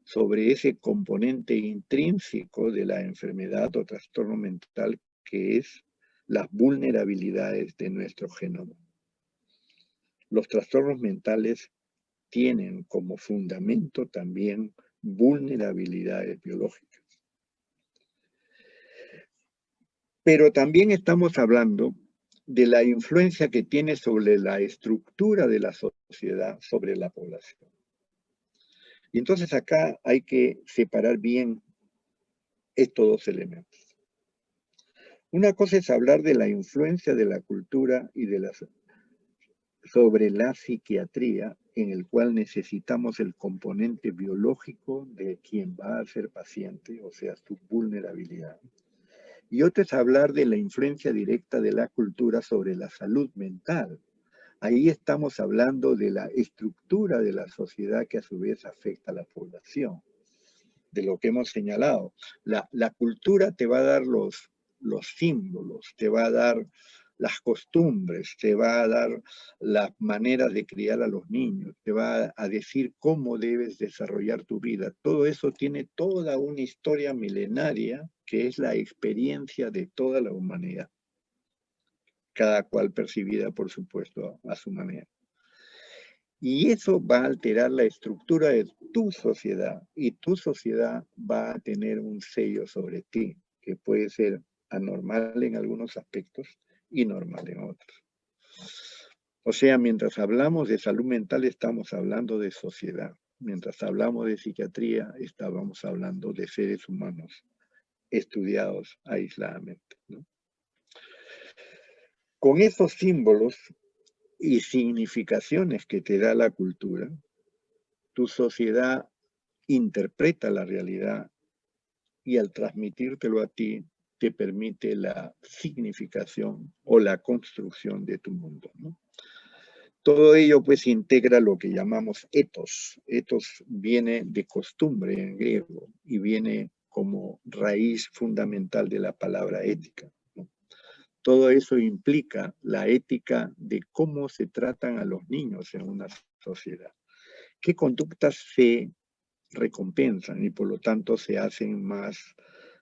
A: sobre ese componente intrínseco de la enfermedad o trastorno mental, que es las vulnerabilidades de nuestro genoma. Los trastornos mentales tienen como fundamento también vulnerabilidades biológicas. Pero también estamos hablando de la influencia que tiene sobre la estructura de la sociedad, sobre la población. Y entonces acá hay que separar bien estos dos elementos. Una cosa es hablar de la influencia de la cultura y sobre la psiquiatría, en el cual necesitamos el componente biológico de quien va a ser paciente, o sea, su vulnerabilidad. Y otra es hablar de la influencia directa de la cultura sobre la salud mental. Ahí estamos hablando de la estructura de la sociedad que a su vez afecta a la población, de lo que hemos señalado. La cultura te va a dar los símbolos, te va a dar las costumbres, te va a dar las maneras de criar a los niños, te va a decir cómo debes desarrollar tu vida. Todo eso tiene toda una historia milenaria que es la experiencia de toda la humanidad, cada cual percibida, por supuesto, a su manera. Y eso va a alterar la estructura de tu sociedad, y tu sociedad va a tener un sello sobre ti, que puede ser anormal en algunos aspectos y normal en otros. O sea, mientras hablamos de salud mental, estamos hablando de sociedad. Mientras hablamos de psiquiatría, estábamos hablando de seres humanos estudiados aisladamente, ¿no? Con esos símbolos y significaciones que te da la cultura, tu sociedad interpreta la realidad y al transmitírtelo a ti, te permite la significación o la construcción de tu mundo, ¿no? Todo ello pues integra lo que llamamos ethos. Ethos viene de costumbre en griego y viene como raíz fundamental de la palabra ética, ¿no? Todo eso implica la ética de cómo se tratan a los niños en una sociedad. ¿Qué conductas se recompensan y por lo tanto se hacen más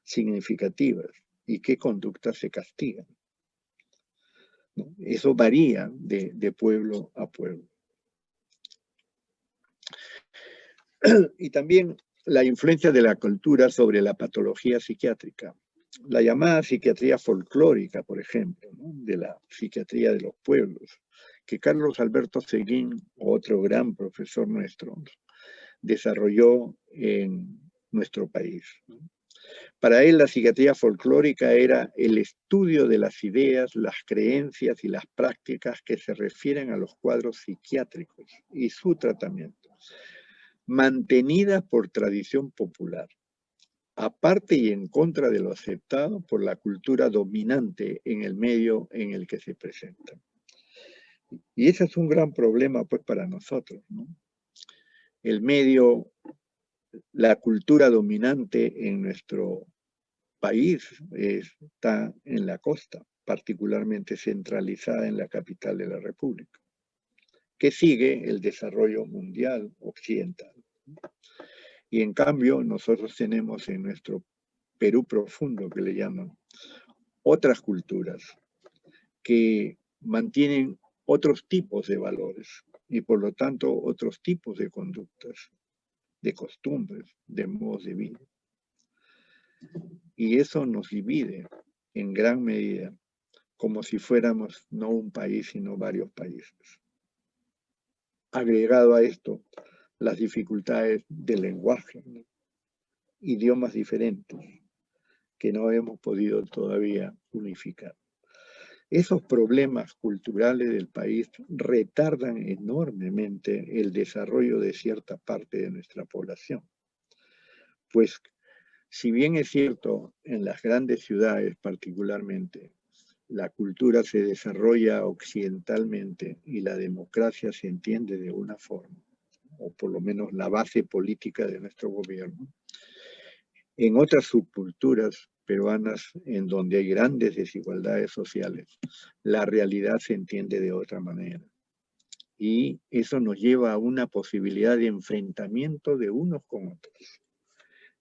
A: significativas? ¿Y qué conductas se castigan? ¿No? Eso varía de pueblo a pueblo. Y también la influencia de la cultura sobre la patología psiquiátrica. La llamada psiquiatría folclórica, por ejemplo, ¿no? De la psiquiatría de los pueblos, que Carlos Alberto Seguín, otro gran profesor nuestro, desarrolló en nuestro país, ¿no? Para él la psiquiatría folclórica era el estudio de las ideas, las creencias y las prácticas que se refieren a los cuadros psiquiátricos y su tratamiento, mantenida por tradición popular, aparte y en contra de lo aceptado por la cultura dominante en el medio en el que se presentan. Y ese es un gran problema pues para nosotros, ¿no? El medio, la cultura dominante en nuestro país está en la costa, particularmente centralizada en la capital de la República, que sigue el desarrollo mundial occidental. Y en cambio, nosotros tenemos en nuestro Perú profundo, que le llaman, otras culturas que mantienen otros tipos de valores y por lo tanto otros tipos de conductas, de costumbres, de modos de vida. Y eso nos divide en gran medida, como si fuéramos no un país, sino varios países. Agregado a esto, las dificultades del lenguaje, ¿no? Idiomas diferentes que no hemos podido todavía unificar. Esos problemas culturales del país retardan enormemente el desarrollo de cierta parte de nuestra población. Pues, si bien es cierto, en las grandes ciudades particularmente, la cultura se desarrolla occidentalmente y la democracia se entiende de una forma, o por lo menos la base política de nuestro gobierno, en otras subculturas peruanas, en donde hay grandes desigualdades sociales, la realidad se entiende de otra manera. Y eso nos lleva a una posibilidad de enfrentamiento de unos con otros.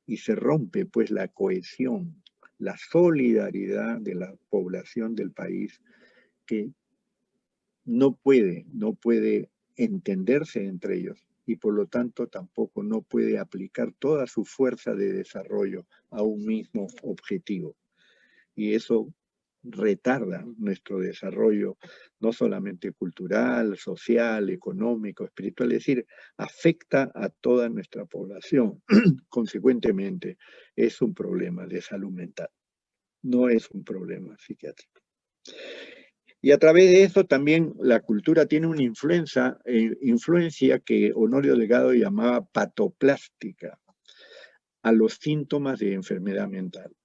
A: Y se rompe pues la cohesión, la solidaridad de la población del país, que no puede entenderse entre ellos, y por lo tanto tampoco no puede aplicar toda su fuerza de desarrollo a un mismo objetivo. Y eso retarda nuestro desarrollo, no solamente cultural, social, económico, espiritual, es decir, afecta a toda nuestra población. Consecuentemente, es un problema de salud mental, no es un problema psiquiátrico. Y a través de eso también la cultura tiene una influencia que Honorio Delgado llamaba patoplástica a los síntomas de enfermedad mental.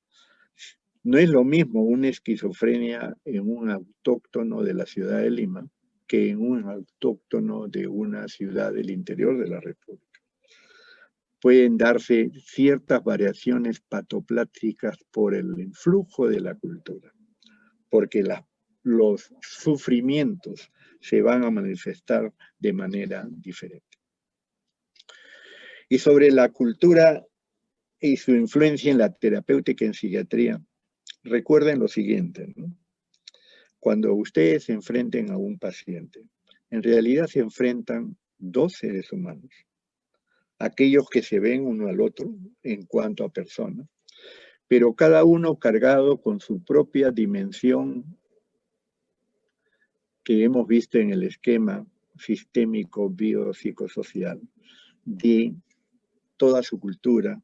A: No es lo mismo una esquizofrenia en un autóctono de la ciudad de Lima que en un autóctono de una ciudad del interior de la República. Pueden darse ciertas variaciones patoplásticas por el influjo de la cultura, porque los sufrimientos se van a manifestar de manera diferente. Y sobre la cultura y su influencia en la terapéutica en psiquiatría, recuerden lo siguiente, ¿no? Cuando ustedes se enfrenten a un paciente, en realidad se enfrentan dos seres humanos, aquellos que se ven uno al otro en cuanto a personas, pero cada uno cargado con su propia dimensión que hemos visto en el esquema sistémico biopsicosocial de toda su cultura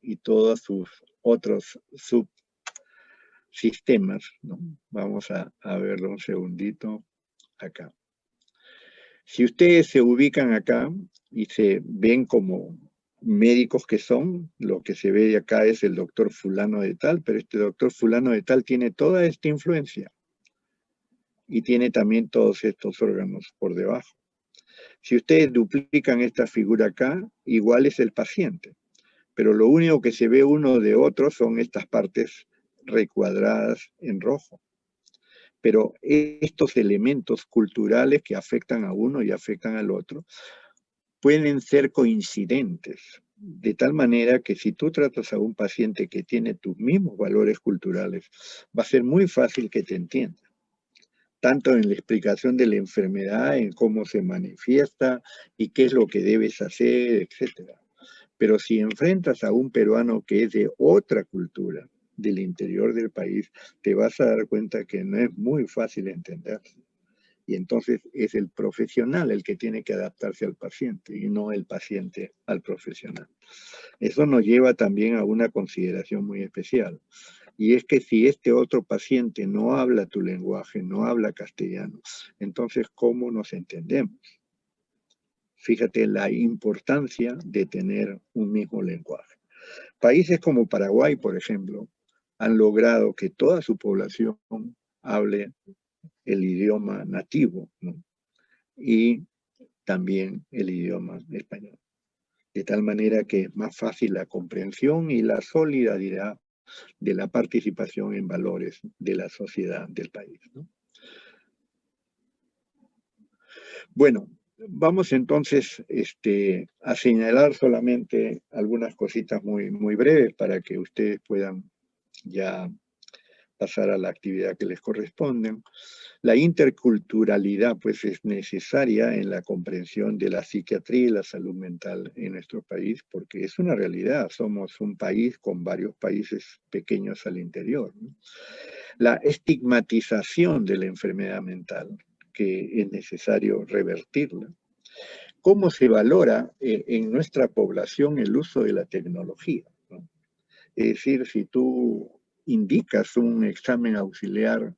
A: y todos sus otros subsistemas, ¿no? Vamos a verlo un segundito acá. Si ustedes se ubican acá y se ven como médicos que son, lo que se ve de acá es el doctor fulano de tal, pero este doctor fulano de tal tiene toda esta influencia y tiene también todos estos órganos por debajo. Si ustedes duplican esta figura acá, igual es el paciente, pero lo único que se ve uno de otro son estas partes recuadradas en rojo. Pero estos elementos culturales que afectan a uno y afectan al otro pueden ser coincidentes, de tal manera que si tú tratas a un paciente que tiene tus mismos valores culturales, va a ser muy fácil que te entienda, tanto en la explicación de la enfermedad, en cómo se manifiesta y qué es lo que debes hacer, etc. Pero si enfrentas a un peruano que es de otra cultura, del interior del país, te vas a dar cuenta que no es muy fácil entenderse. Y entonces es el profesional el que tiene que adaptarse al paciente y no el paciente al profesional. Eso nos lleva también a una consideración muy especial. Y es que si este otro paciente no habla tu lenguaje, no habla castellano, entonces ¿cómo nos entendemos? Fíjate la importancia de tener un mismo lenguaje. Países como Paraguay, por ejemplo, han logrado que toda su población hable el idioma nativo, ¿no? Y también el idioma español. De tal manera que es más fácil la comprensión y la solidaridad de la participación en valores de la sociedad del país, ¿no? Bueno, vamos entonces a señalar solamente algunas cositas muy breves para que ustedes puedan ya pasar a la actividad que les corresponde. La interculturalidad pues es necesaria en la comprensión de la psiquiatría y la salud mental en nuestro país, porque es una realidad, somos un país con varios países pequeños al interior, ¿no? La estigmatización de la enfermedad mental, que es necesario revertirla. ¿Cómo se valora en nuestra población el uso de la tecnología, ¿no? Es decir, si tú indicas un examen auxiliar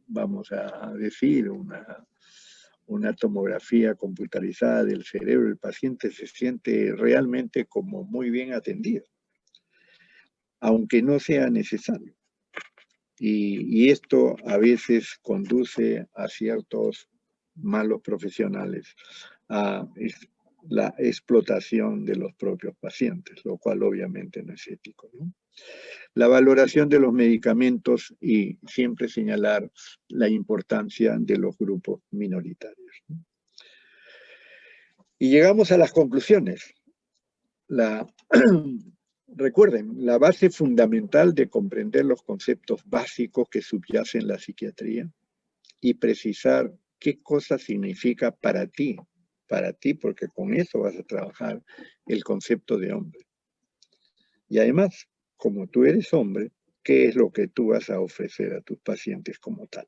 A: vamos a decir, una tomografía computarizada del cerebro, el paciente se siente realmente como muy bien atendido, aunque no sea necesario. Y esto a veces conduce a ciertos malos profesionales a la explotación de los propios pacientes, lo cual obviamente no es ético, ¿no? La valoración de los medicamentos y siempre señalar la importancia de los grupos minoritarios, ¿no? Y llegamos a las conclusiones. Recuerden, la base fundamental de comprender los conceptos básicos que subyacen la psiquiatría y precisar qué cosa significa para ti, porque con eso vas a trabajar el concepto de hombre. Y además, como tú eres hombre, ¿qué es lo que tú vas a ofrecer a tus pacientes como tal?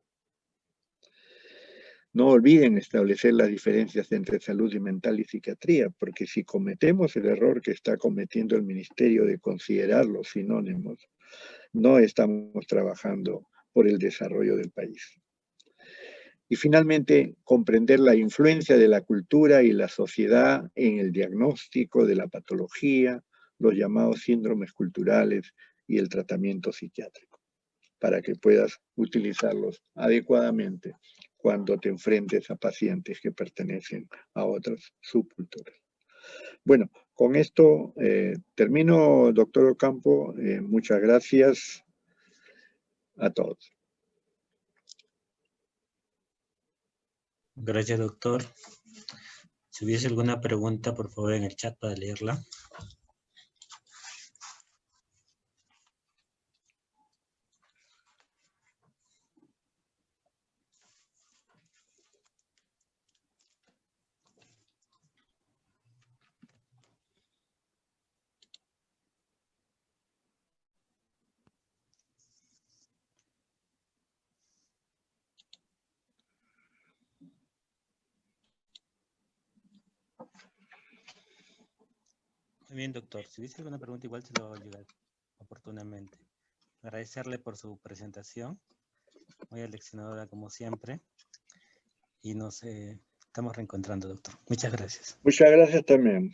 A: No olviden establecer las diferencias entre salud mental y psiquiatría, porque si cometemos el error que está cometiendo el Ministerio de considerar los sinónimos, no estamos trabajando por el desarrollo del país. Y finalmente, comprender la influencia de la cultura y la sociedad en el diagnóstico de la patología, los llamados síndromes culturales y el tratamiento psiquiátrico, para que puedas utilizarlos adecuadamente cuando te enfrentes a pacientes que pertenecen a otras subculturas. Bueno, con esto termino, doctor Ocampo. Muchas gracias a todos.
B: Gracias, doctor. Si hubiese alguna pregunta, por favor, en el chat para leerla. Muy bien, doctor. Si hubiese alguna pregunta, igual se lo va a llegar oportunamente. Agradecerle por su presentación, muy aleccionadora como siempre, y nos estamos reencontrando, doctor. Muchas gracias.
A: Muchas gracias también.